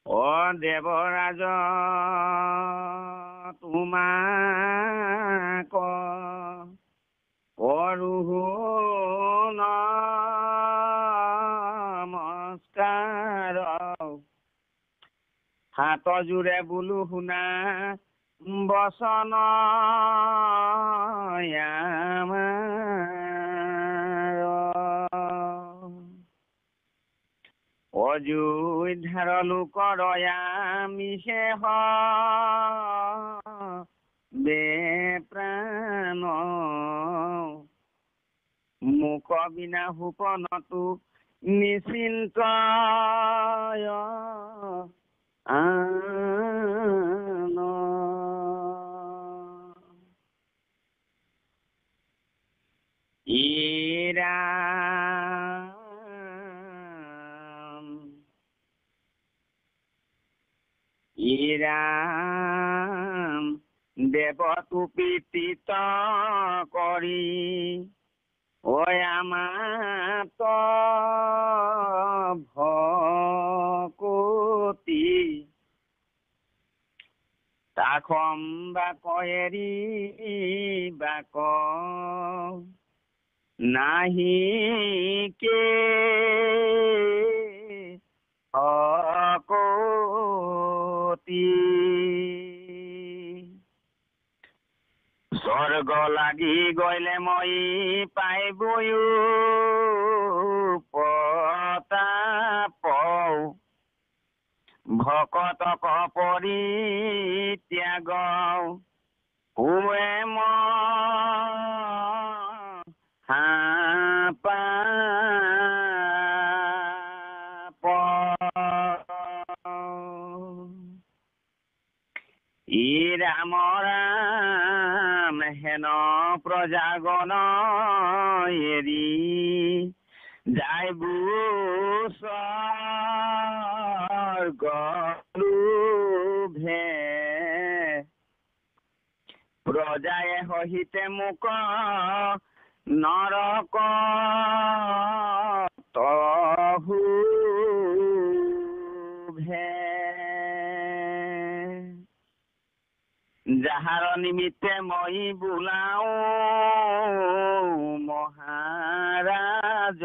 অ দেৱৰাজ তোমাক কৰো নমস্কাৰ হাত জোৰে বোলো শুনা বচন অযোধ্যাৰ লোকৰ আমিষেহ বেপ্ৰাণ মুখ বিনা সুপনতো নিশ্চিন্ত ইৰাম দেৱতু প্ৰীতিত কৰি আমাত ভকতি তাখম বাক এৰি বাক নাহি কে অকতি স্বৰ্গ লাগি গলে মই পাইবয়ো প্ৰতাপ ভকতক পৰিত্যাগ হুৱে মহাপাপ ৰাম ৰাম হেন প্ৰজাগণ এৰি যাইবো স্বৰ্গলোভে প্ৰজায়ে সহিতে মোক নৰক তহুভে যাহাৰ নিমিত্তে মই বোলাও মহাৰাজ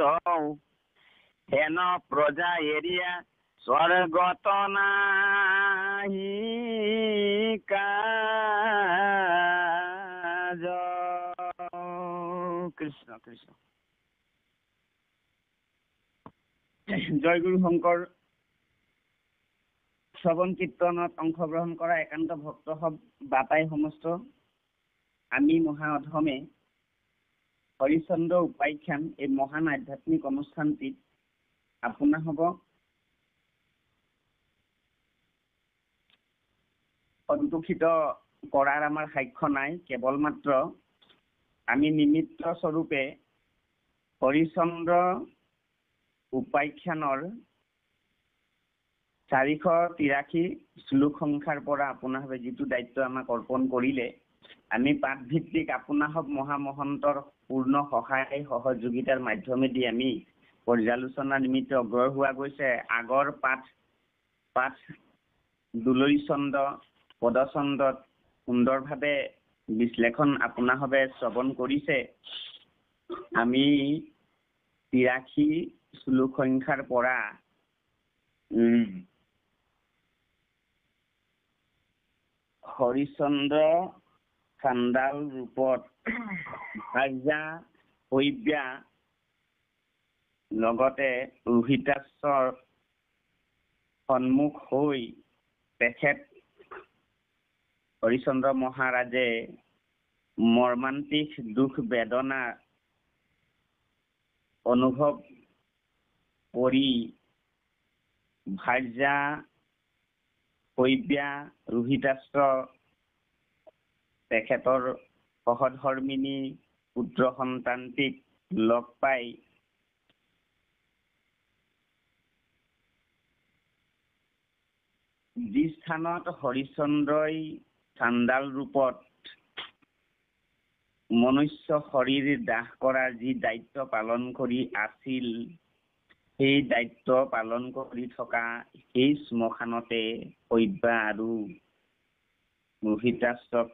হেন প্ৰজা এৰিয়া স্বৰ্গত নাহি কাজ। কৃষ্ণ কৃষ্ণ। জয় গুৰু শংকৰ শ্ৰৱণ কীৰ্তনত অংশগ্ৰহণ কৰা একান্ত ভক্ত বাপাই সমস্ত আমি মহা অধমে হৰিচন্দ্ৰ উপাখ্যান এই মহান আধ্যাত্মিক অনুষ্ঠানটিত আপোনা হব সন্তোষিত কৰাৰ আমাৰ সাক্ষ্য নাই, কেৱল মাত্ৰ আমি নিমিত্ত স্বৰূপে হৰিচন্দ্ৰ উপাখ্যানৰ 483 শ্লোক সংখ্যাৰ পৰা আপোনাভাৱে যিটো দায়িত্ব আমাক অৰ্পণ কৰিলে, আমি পাঠ ভিত্তিক আপোনাহক মহামহন্তৰ পূৰ্ণ সহায় সহযোগিতাৰ মাধ্যমেদি আমি পৰ্যালোচনা নিমিত্তে অগ্ৰহ হোৱা গৈছে। আগৰ পাঠ দুলৰী চন্দ পদচন্দত সুন্দৰভাৱে বিশ্লেষণ আপোনাভাৱে শ্ৰৱণ কৰিছে। আমি 83 শ্লোক সংখ্যাৰ পৰা হৰিচন্দ্ৰ চাণ্ডাল ৰূপত ভাৰ্যা শৈব্যা লগতে ৰোহিতাস্যৰ সন্মুখ হৈ তেখেত হৰিচন্দ্ৰ মহাৰাজে মৰ্মান্তিক দুখ বেদনা অনুভৱ কৰি ভাৰ্যা শৈব্যা ৰোহিতাস্য তেখেতৰ সহধৰ্মিনী পুত্ৰ সন্তানটিক লগ পাই যি স্থানত হৰিচন্দ্ৰই চাণ্ডাল ৰূপত মনুষ্য শৰীৰ দাহ কৰাৰ যি দায়িত্ব পালন কৰি আছিল, সেই দায়িত্ব পালন কৰি থকা সেই শ্মশানতে শৈব্যা আৰু ৰোহিতাশ্বক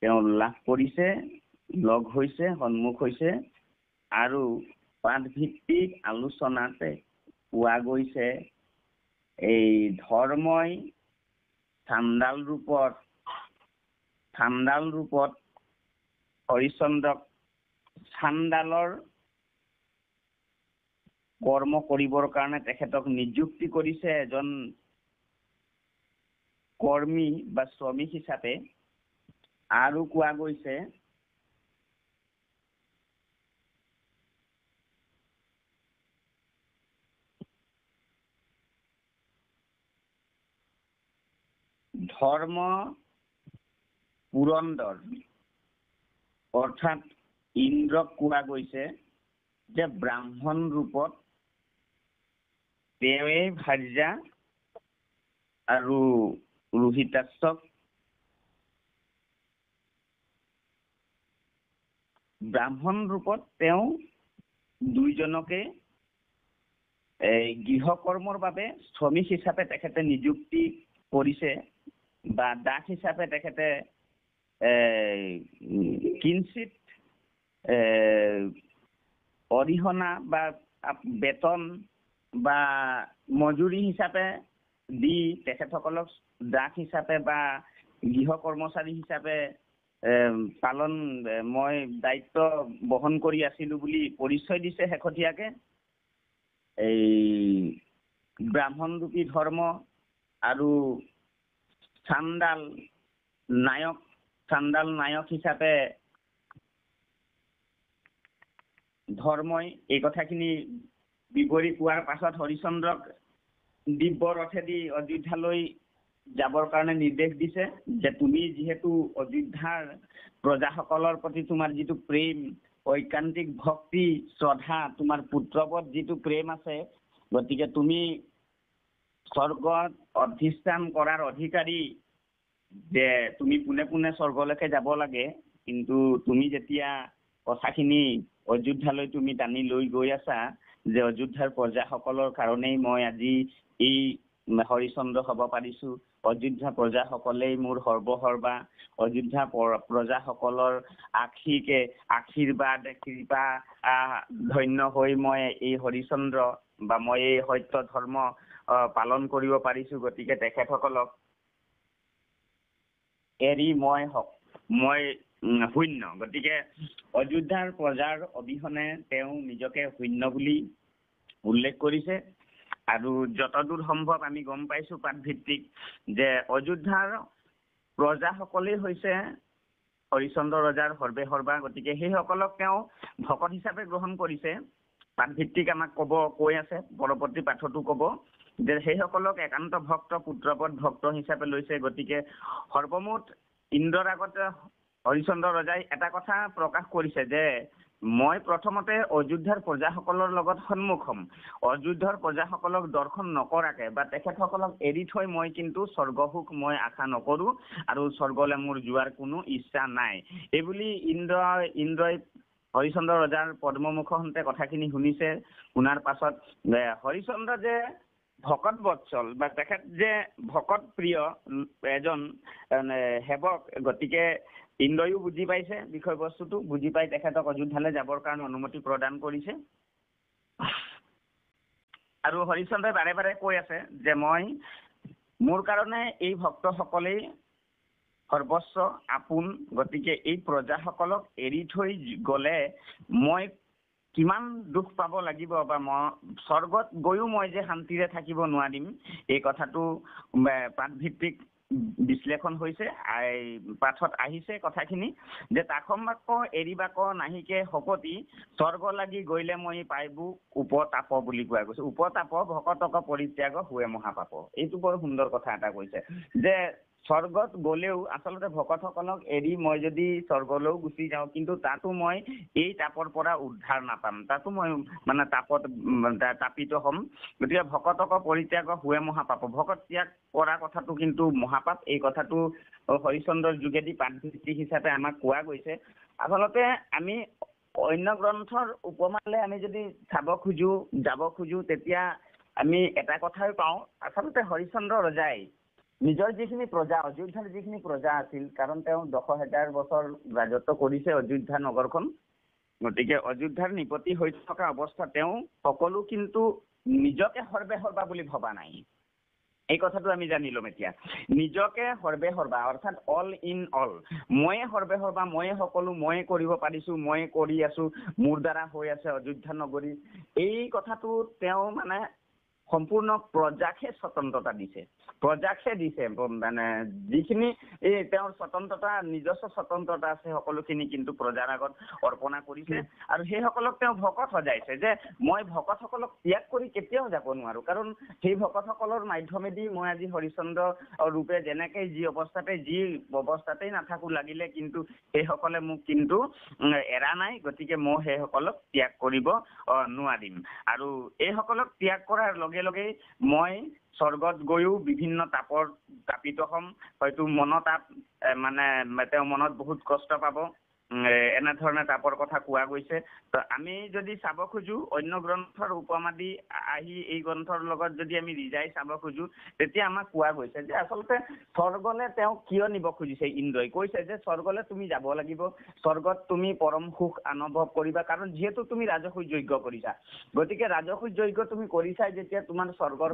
তেওঁ লাভ কৰিছে, লগ হৈছে, সন্মুখ হৈছে, আৰু পাঠভিত্তিক আলোচনাতে পোৱা গৈছে এই ধৰ্মই চাণ্ডাল ৰূপত হৰিশ্চন্দ্ৰক চাণ্ডালৰ কৰ্ম কৰিবৰ কাৰণে তেখেতক নিযুক্তি কৰিছে এজন কৰ্মী বা শ্ৰমিক হিচাপে। আৰু কোৱা গৈছে ধৰ্ম পুৰন্দৰ অৰ্থাৎ ইন্দ্ৰক কোৱা গৈছে যে ব্ৰাহ্মণ ৰূপত তেওঁৱেই ভাৰ্যা আৰু ৰোহিতাশ্বক ব্ৰাহ্মণ ৰূপত তেওঁ দুইজনকে গৃহকৰ্মৰ বাবে শ্ৰমিক হিচাপে তেখেতে নিযুক্তি কৰিছে বা দাস হিচাপে তেখেতে কিঞ্চিত অৰিহণা বা বেতন বা মজুৰি হিচাপে দি তেখেতসকলক দাস হিচাপে বা গৃহ কৰ্মচাৰী হিচাপে মই দায়িত্ব বহন কৰি আছিলো বুলি পৰিচয় দিছে শেহতীয়াকে। এই ব্ৰাহ্মণৰূপী ধৰ্ম আৰু চাণ্ডাল নায়ক হিচাপে ধৰ্মই এই কথাখিনি বিৱৰি কোৱাৰ পাছত হৰিশ্চন্দ্ৰক দিব্য ৰথেদি অযোধ্যালৈ যাবৰ কাৰণে নিৰ্দেশ দিছে যে তুমি যিহেতু অযোধ্যাৰ প্ৰজাসকলৰ প্ৰতি তোমাৰ যিটো প্ৰেম, ঐকান্তিক ভক্তি, শ্ৰদ্ধা, তোমাৰ পুত্ৰবধ যিটো প্ৰেম আছে, গতিকে তুমি স্বৰ্গত অধিষ্ঠান কৰাৰ অধিকাৰী, যে তুমি পোনে পোনে স্বৰ্গলৈকে যাব লাগে, কিন্তু তুমি যেতিয়া কথাখিনি অযোধ্যালৈ তুমি টানি লৈ গৈ আছা যে অযোধ্যাৰ প্ৰজাসকলৰ কাৰণেই মই আজি এই হৰিশ্চন্দ্ৰ হ'ব পাৰিছো, অযোধ্যা প্ৰজাসকলেই মোৰ সৰ্বসৰ্বা, অযোধ্যা প্ৰজাসকলৰ আশীৰ্বাদ কৃপা ধন্য হৈ মই এই হৰিশ্চন্দ্ৰ বা মই এই সত্য ধৰ্ম পালন কৰিব পাৰিছো, গতিকে তেখেতসকলক এৰি মই শূন্য। গতিকে অযোধ্যাৰ প্ৰজাৰ অবিহনে তেওঁ নিজকে শূন্য বুলি উল্লেখ কৰিছে। আৰু যতদূৰ সম্ভৱ আমি গম পাইছো পাঠভিত্তিক যে অযোধ্যাৰ প্ৰজাসকলেই হৈছে হৰিশ্চন্দ্ৰ ৰজাৰ সৰ্বেসৰ্বা, গতিকে সেইসকলক তেওঁ ভকত হিচাপে গ্ৰহণ কৰিছে। পাঠভিত্তিক আমাক কৈ আছে, পৰৱৰ্তী পাঠতো ক'ব যে সেইসকলক একান্ত ভক্ত, পুত্ৰপদ ভক্ত হিচাপে লৈছে। গতিকে সৰ্বমুঠ ইন্দ্ৰৰ আগতে হৰিশ্চন্দ্ৰ ৰজাই এটা কথা প্ৰকাশ কৰিছে যে মই প্ৰথমতে অযোধ্যাৰ প্ৰজাসকলৰ লগত সন্মুখ হ'ম, অযোধ্যাৰ প্ৰজাসকলক দৰ্শন নকৰাকে বা তেখেতসকলক এৰি থৈ মই কিন্তু স্বৰ্গসুখ মই আশা নকৰো আৰু স্বৰ্গলৈ মোৰ যোৱাৰ কোনো ইচ্ছা নাই। এইবুলি ইন্দ্ৰই হৰিশ্চন্দ্ৰ ৰজাৰ পদ্মমুখতে কথাখিনি শুনিছে। শুনাৰ পাছত হৰিশ্চন্দ্ৰ যে ভকত বৎসল বা তেখেত যে ভকত প্ৰিয় এজন সেৱক, গতিকে ইন্দ্ৰয়ো বুজি পাইছে বিষয়বস্তুটো, বুজি পাই তেখেতক অযোধ্যালৈ যাবৰ কাৰণে অনুমতি প্ৰদান কৰিছে। আৰু হৰিশ্চন্দ্ৰই বাৰে বাৰে কৈ আছে যে মোৰ কাৰণে এই ভক্তসকলেই সৰ্বস্ব আপোন, গতিকে এই প্ৰজাসকলক এৰি থৈ গ'লে মই কিমান দুখ পাব লাগিব বা মই স্বৰ্গত গৈও মই যে শান্তিৰে থাকিব নোৱাৰিম, এই কথাটো পাঠভিত্তিক বিশ্লেষণ হৈছে। পাঠত আহিছে কথাখিনি যে তাখম বাক্য এৰিবাক নাহিকে শপতি, স্বৰ্গ লাগি গৈলে মই পাইবো উপতাপ বুলি কোৱা গৈছে। উপতাপ ভকতক পৰিত্যাগ হুৱে মহাপাপ। এইটো বৰ সুন্দৰ কথা এটা কৈছে যে স্বৰ্গত গ'লেও আচলতে ভকতসকলক এৰি মই যদি স্বৰ্গলৈও গুচি যাওঁ, কিন্তু তাতো মই এই তাপৰ পৰা উদ্ধাৰ নাপাম, তাতো মই তাপিত হ'ম। গতিকে ভকতক পৰিত্যাগ হুৱে মহাপাপ, ভকত ত্যাগ কৰা কথাটো কিন্তু মহাপাপ। এই কথাটো হৰিশ্চন্দ্ৰৰ যোগেদি পাঠভিত্তিক হিচাপে আমাক কোৱা গৈছে। আচলতে আমি অন্য গ্ৰন্থৰ উপমালৈ আমি যদি যাব খোজো তেতিয়া আমি এটা কথাই পাওঁ, আচলতে হৰিশ্চন্দ্ৰ ৰজাই নিজৰ যিখিনি প্ৰজা, অযোধ্যাৰ যিখিনি প্ৰজা আছিল, কাৰণ তেওঁ 10,000 বছৰ ৰাজত্ব কৰিছে অযোধ্যা নগৰখন, গতিকে অযোধ্যাৰ নিপতি হৈ থকা অৱস্থাত তেওঁ সকলো কিন্তু নিজকে সৰ্বে বুলি ভবা নাই। এই কথাটো আমি জানি ল'ম এতিয়া। নিজকে সৰ্বে অৰ্থাৎ অল ইন অল, ময়ে সৰ্বে ময়ে সকলো, ময়ে কৰিব পাৰিছো, ময়ে কৰি আছো, মোৰ দ্বাৰা হৈ আছে অযোধ্যা নগৰী, এই কথাটো তেওঁ মানে সম্পূৰ্ণ প্ৰজাকহে স্বতন্ত্ৰতা দিছে, মানে যিখিনি এই তেওঁৰ স্বতন্ত্ৰতা, নিজস্ব স্বতন্ত্ৰতা আছে, সকলোখিনি কিন্তু প্ৰজাৰ আগত অৰ্পণা কৰিছে। আৰু সেইসকলক তেওঁ ভকত সজাইছে যে মই ভকতসকলক ত্যাগ কৰি কেতিয়াও যাব নোৱাৰো, কাৰণ সেই ভকতসকলৰ মাধ্যমেদি মই আজি হৰিশ্চন্দ্ৰ ৰূপে যেনেকে যি অৱস্থাতেই নাথাকো লাগিলে, কিন্তু সেইসকলে মোক কিন্তু এৰা নাই, গতিকে মই সেইসকলক ত্যাগ কৰিব নোৱাৰিম। আৰু এইসকলক ত্যাগ কৰাৰ লগে লগে মই স্বৰ্গত গৈও বিভিন্ন তাপিত হ'ম, হয়তো মনতাপ, মানে তেওঁ মনত বহুত কষ্ট পাব, এনেধৰণে তাপৰ কথা কোৱা গৈছে। তো আমি যদি চাব খোজো অন্য গ্ৰন্থৰ উপমা দি আহি এই গ্ৰন্থৰ লগত যদি আমি ৰিজাই চাব খোজো, তেতিয়া আমাক কোৱা গৈছে যে আচলতে স্বৰ্গলে তেওঁ কিয় নিব খুজিছে। ইন্দ্ৰই কৈছে যে স্বৰ্গলে তুমি যাব লাগিব, স্বৰ্গত তুমি পৰম সুখ অনুভৱ কৰিবা, কাৰণ যিহেতু তুমি ৰাজসুই যজ্ঞ কৰিছা, গতিকে ৰাজসুই যজ্ঞ তুমি কৰিছাই যেতিয়া, তোমাৰ স্বৰ্গৰ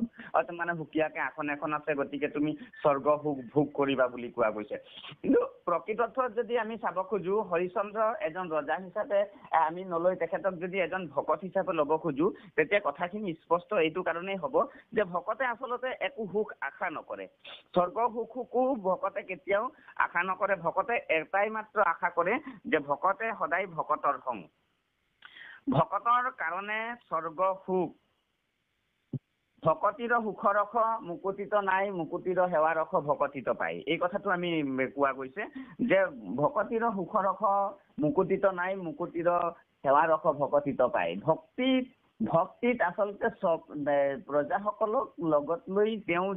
মানে সুকীয়াকে আসন এখন আছে, গতিকে তুমি স্বৰ্গ সুখ ভোগ কৰিবা বুলি কোৱা গৈছে। কিন্তু প্ৰকৃতত যদি আমি চাব খোজো, হৰিশ্চন্দ্ৰ এজন ৰজা হিচাপে আমি নলৈ তেখেতক যদি এজন ভকত হিচাপে ল'ব খোজো, তেতিয়া কথাখিনি স্পষ্ট এইটো কাৰণেই হ'ব যে ভকতে আচলতে একো সুখ আশা নকৰে, স্বৰ্গ সুখকো ভকতে কেতিয়াও আশা নকৰে। ভকতে এটাই মাত্ৰ আশা কৰে যে ভকতে সদায় ভকতৰ সং, ভকতৰ কাৰণে স্বৰ্গ সুখ, ভকতিৰ সুখৰস মুকুতিত নাই, মুকুতিৰ সেৱাৰস ভকতিত পায়। এই কথাটো আমি কোৱা গৈছে যে ভকতিৰ সুখৰস মুকুতিত নাই, মুকুতিৰ সেৱাৰস ভকতিত পায়। ভক্তিত আচলতে প্ৰজাসকলক লগত লৈ তেওঁ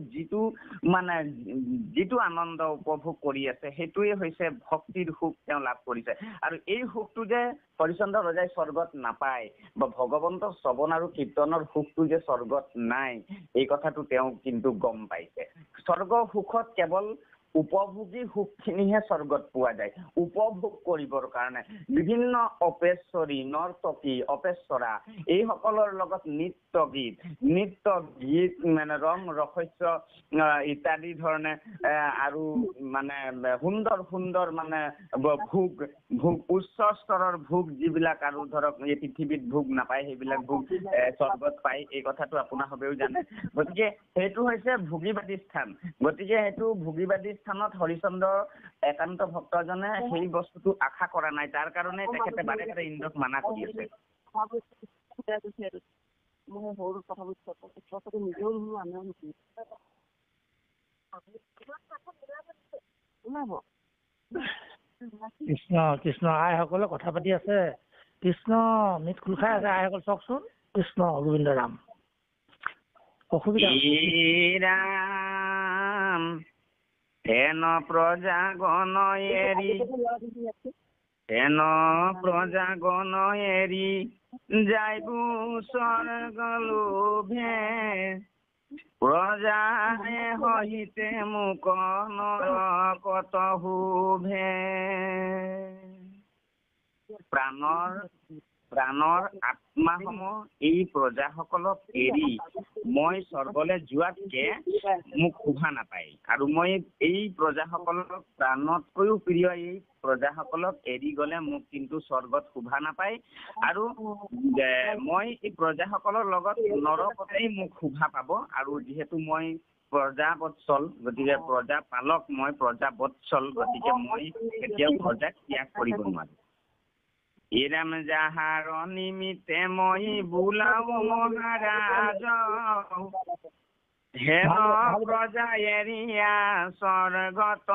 যিটো আনন্দ উপভোগ কৰি আছে, সেইটোৱে হৈছে ভক্তিৰ সুখ তেওঁ লাভ কৰিছে। আৰু এই সুখটো যে হৰিশ্চন্দ্ৰ ৰজাই স্বৰ্গত নাপায়, বা ভগৱন্তৰ শ্ৰৱণ আৰু কীৰ্তনৰ সুখটো যে স্বৰ্গত নাই, এই কথাটো তেওঁ কিন্তু গম পাইছে। স্বৰ্গ সুখত কেৱল উপভোগী সুখখিনিহে স্বৰ্গত পোৱা যায়। উপভোগ কৰিবৰ কাৰণে বিভিন্ন অপেশ্বৰী, নৰ্তকী, অপেশ্বৰা, এইসকলৰ লগত নৃত্য গীত মানে ৰং ৰহস্য ইত্যাদি ধৰণে আৰু মানে সুন্দৰ মানে ভোগ উচ্চ স্তৰৰ ভোগ, যিবিলাক আৰু ধৰক এই পৃথিৱীত ভোগ নাপায়, সেইবিলাক ভোগ স্বৰ্গত পায়। এই কথাটো আপোনাৰ সবেও জানে। গতিকে সেইটো হৈছে ভোগীবাদী স্থান। গতিকে সেইটো ভোগীবাদী স্থানত হৰিশ্চন্দ্ৰ একান্ত ভক্তজনে সেই বস্তুটো আশা কৰা নাই, তাৰ কাৰণে তেখেতে বাৰে বাৰে ইন্দ্ৰক মানা কৰি আছে। কৃষ্ণ কৃষ্ণ, আইসকলে কথা পাতি আছে, কৃষ্ণ মিট খোল খাই আছে, আইসকল চাওকচোন, কৃষ্ণ গোবিন্দ ৰাম। অসুবিধা ৰাম হেন প্ৰজাগণ এৰি যাইবো স্বৰ্গ লোভে, প্ৰজায়ে সহিতে মোক নৰকত শুভে। প্ৰাণৰ আত্মাসমূহ এই প্ৰজাসকলক এৰি মই স্বৰ্গলৈ যোৱাতকে মোক শোভা নাপায়, আৰু মই এই প্ৰজাসকলক প্ৰাণতকৈও প্ৰিয় এই প্ৰজাসকলক এৰি গলে মোক কিন্তু স্বৰ্গত শোভা নাপায়, আৰু মই এই প্ৰজাসকলৰ লগত নৰকতেই মোক শোভা পাব। আৰু যিহেতু মই প্ৰজাবৎসল, গতিকে প্ৰজা পালক, মই প্ৰজাবৎসল, গতিকে মই কেতিয়াও প্ৰজাক ত্যাগ কৰিব নোৱাৰো। ইৰাম যাহাৰ নিমিত্তে মই বোলাও মহাৰাজ, হেন প্ৰজা এৰিয়া স্বৰ্গত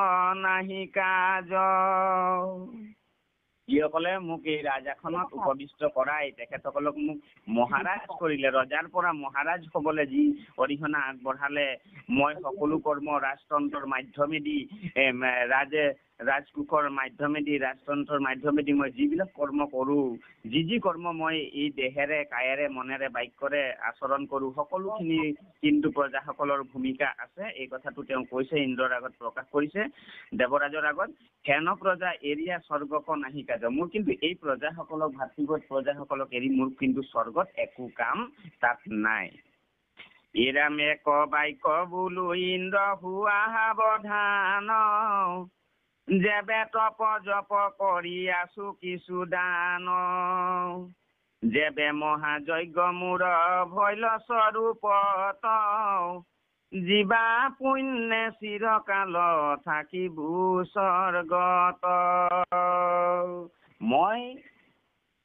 নাহি কাজ। যিসকলে মোক এই ৰাজাখনত উপবিষ্ট কৰাই, তেখেতসকলক মোক মহাৰাজ কৰিলে, ৰজাৰ পৰা মহাৰাজ হবলৈ যি অৰিহণা আগবঢ়ালে, মই সকলো কৰ্ম ৰাজতন্ত্ৰৰ মাধ্যমেদি ৰাজে ৰাজকোষৰ মাধ্যমেদি ৰাজতন্ত্ৰৰ মাধ্যমেদি মই যিবিলাক কৰ্ম কৰোঁ, যি কৰ্ম মই এই দেহেৰে কায়েৰে মনেৰে বাক্যৰে আচৰণ কৰোঁ, সকলোখিনি কিন্তু প্ৰজাসকলৰ ভূমিকা আছে। এই কথাটো তেওঁ কৈছে, ইন্দ্ৰৰ আগত প্ৰকাশ কৰিছে, দেৱৰাজৰ আগত। হেন প্ৰজা এৰিয়া স্বৰ্গক নাহি কাজ। মোৰ কিন্তু এই প্ৰজাসকলক, ভাতৃগত প্ৰজাসকলক এৰি মোৰ কিন্তু স্বৰ্গত একো কাম তাত নাই। ইৰামে কবাই কবুলো ইন্দ্ৰ হুৱা সাৱধান, যেবে তপ জপ কৰি আছো কিছু দান, যেবে মহাযজ্ঞ মূৰ ভৈল স্বৰূপত, জীৱা পুণ্যে চিৰকাল থাকিব স্বৰ্গত। মই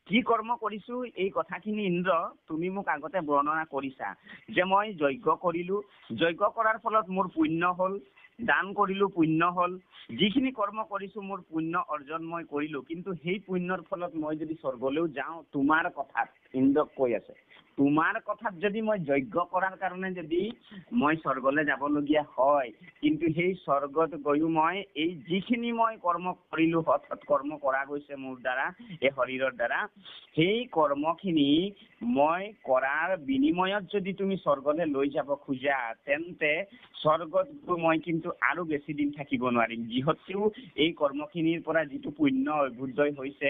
কি কৰ্ম কৰিছো এই কথাখিনি ইন্দ্ৰ তুমি মোক আগতে বৰ্ণনা কৰিছা, যে মই যজ্ঞ কৰিলো, যজ্ঞ কৰাৰ ফলত মোৰ পুণ্য হ'ল, দান কৰিলো পুণ্য হ'ল, যিখিনি কৰ্ম কৰিছো মোৰ পুণ্য অৰ্জন মই কৰিলো। কিন্তু সেই পুণ্যৰ ফলত মই যদি স্বৰ্গলৈও যাওঁ, তোমাৰ কথাত ইন্দ্ৰক কৈ আছে, তোমাৰ কথাত যদি মই যজ্ঞ কৰাৰ কাৰণে যদি মই স্বৰ্গলৈ যাবলগীয়া হয়, কিন্তু সেই স্বৰ্গত গৈও মই এই যিখিনি মই কৰ্ম কৰিলো, হঠাৎ কৰ্ম কৰা গৈছে মোৰ দ্বাৰা, এই শৰীৰৰ দ্বাৰা, সেই কৰ্মখিনি মই কৰাৰ বিনিময়ত যদি তুমি স্বৰ্গলৈ লৈ যাব খোজা, তেন্তে স্বৰ্গত মই কিন্তু আৰু বেছি দিন থাকিব নোৱাৰিম। যিহেতু এই কৰ্মখিনিৰ পৰা যিটো পুণ্য অভ্যুদয় হৈছে,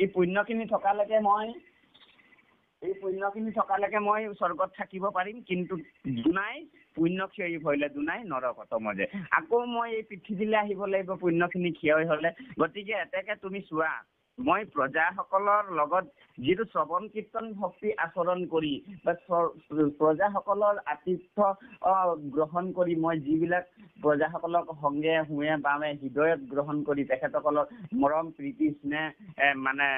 এই পুণ্যখিনি থকালৈকে মই স্বৰ্গত থাকিব পাৰিম, কিন্তু দুনাই পুণ্য ক্ষয় হলে দুনাই নৰকত মজে। আকৌ মই এই পৃথিৱীলৈ আহিব লাগিব পুণ্যখিনি ক্ষয় হলে। গতিকে এতেকে তুমি চোৱা, মই প্ৰজাসকলৰ লগত যিটো শ্ৰৱণ কীৰ্তন ভক্তি আচৰণ কৰি বা প্ৰজাসকলৰ আতিথ্য গ্ৰহণ কৰি মই যিবিলাক প্ৰজাসকলক সংগে হুৱে বামে হৃদয়ত গ্ৰহণ কৰি তেখেতসকলৰ মৰম প্ৰীতি স্নেহ মানে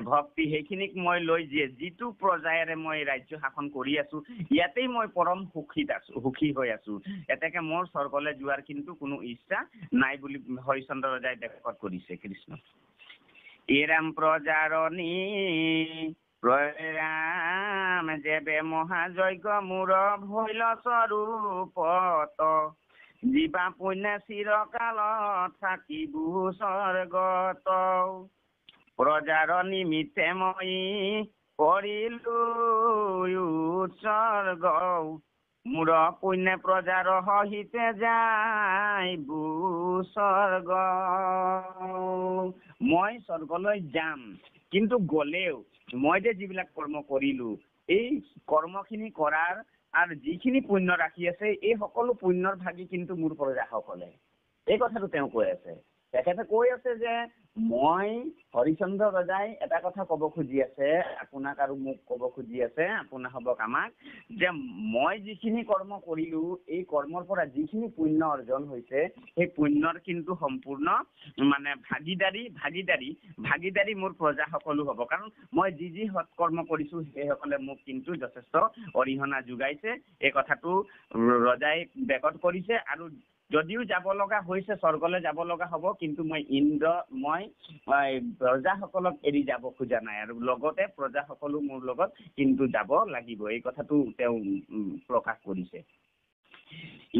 ভক্তি সেইখিনিক মই লৈ যিটো প্ৰজায়েৰে মই ৰাজ্য শাসন কৰি আছো, ইয়াতেই মই পৰম সুখী হৈ আছো। এতেকে মোৰ স্বৰ্গলৈ যোৱাৰ কিন্তু কোনো ইচ্ছা নাই বুলি হৰিশ্চন্দ্ৰ ৰজাই দেশত কৰিছে। কৃষ্ণ ইৰাম প্ৰজাৰণী প্ৰয়াম, যেবে মহাযজ্ঞ মূৰ ভৈল স্বৰূপত, জীৱা পুণ্যে চিৰকাল থাকিব স্বৰ্গত। প্ৰজাৰ নিমিত্তে মই কৰিলো উৎসৰ্গ, মূৰ পুণ্যে প্ৰজাৰ সহিতে যাইব স্বৰ্গ। মই স্বৰ্গলৈ যাম, কিন্তু গলেও মই যে যিবিলাক কৰ্ম কৰিলো, এই কৰ্মখিনি কৰাৰ আৰু যিখিনি পুণ্য ৰাখি আছে, এই সকলো পুণ্যৰ ভাগি কিন্তু মোৰ প্ৰজাসকলে। এই কথাটো তেওঁ কৈ আছে। তেখেতে কৈ আছে যে মই হৰিশ্চন্দ্ৰ ৰজাই এটা কথা ক'ব খুজি আছে, আপোনাক আৰু মোক ক'ব খুজি আছে, আপোনা হবক আমাক, যে মই যিখিনি কৰ্ম কৰিলো, এই কৰ্মৰ পৰা যিখিনি পুণ্য অৰ্জন হৈছে, সেই পুণ্যৰ কিন্তু সম্পূৰ্ণ মানে ভাগিদাৰী মোৰ প্ৰজাসকলো হ'ব। কাৰণ মই যি সৎকৰ্ম কৰিছো, সেইসকলে মোক কিন্তু যথেষ্ট অৰিহণা যোগাইছে। এই কথাটো ৰজাই বেকত কৰিছে। আৰু যদিও যাব লগা হৈছে, স্বৰ্গলৈ যাব লগা হ'ব, কিন্তু মই প্ৰজাসকলক এৰি যাব খোজা নাই, আৰু লগতে প্ৰজাসকলো মোৰ লগত কিন্তু যাব লাগিব। এই কথাটো তেওঁ প্ৰকাশ কৰিছে।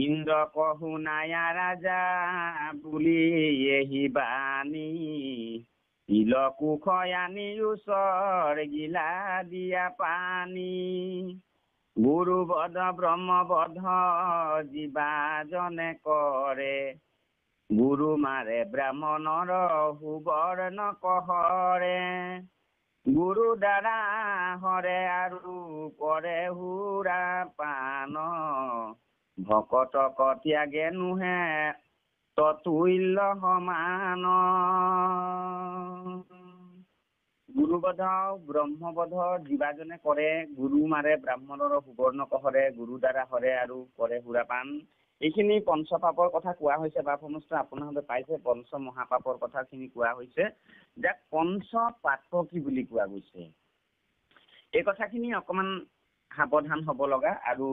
ইন্দ্ৰ কহুনায়া ৰাজা বুলি এহি বাণী, তিলকুখয়ানি ওচৰ গিলা দিয়া পানী, গুৰুবধ ব্ৰহ্মবধ জীৱাজনে কৰে, গুৰু মাৰে ব্ৰাহ্মণৰ সুবৰ্ণ কহৰে, গুৰু দ্বাৰা হৰে আৰু কৰে হুৰা পান, ভকতক ত্যাগে নোহে ততুল্য সমান। গুৰুবধ ব্ৰহ্মবধ জীৱাজনে কৰে, গুৰু মাৰে ব্ৰাহ্মণৰ সুবৰ্ণ কহৰে, গুৰু দ্বাৰা হৰে আৰু কৰে সুৰাপান। এইখিনি পঞ্চপাপৰ কথা কোৱা হৈছে। বাপ সমস্ত আপোনালোকে পাইছে, পঞ্চ মহাপাপৰ কথাখিনি কোৱা হৈছে। যে পঞ্চ পাপ কি বুলি কোৱা গৈছে, এই কথাখিনি অকমান সাৱধান হব লগা, আৰু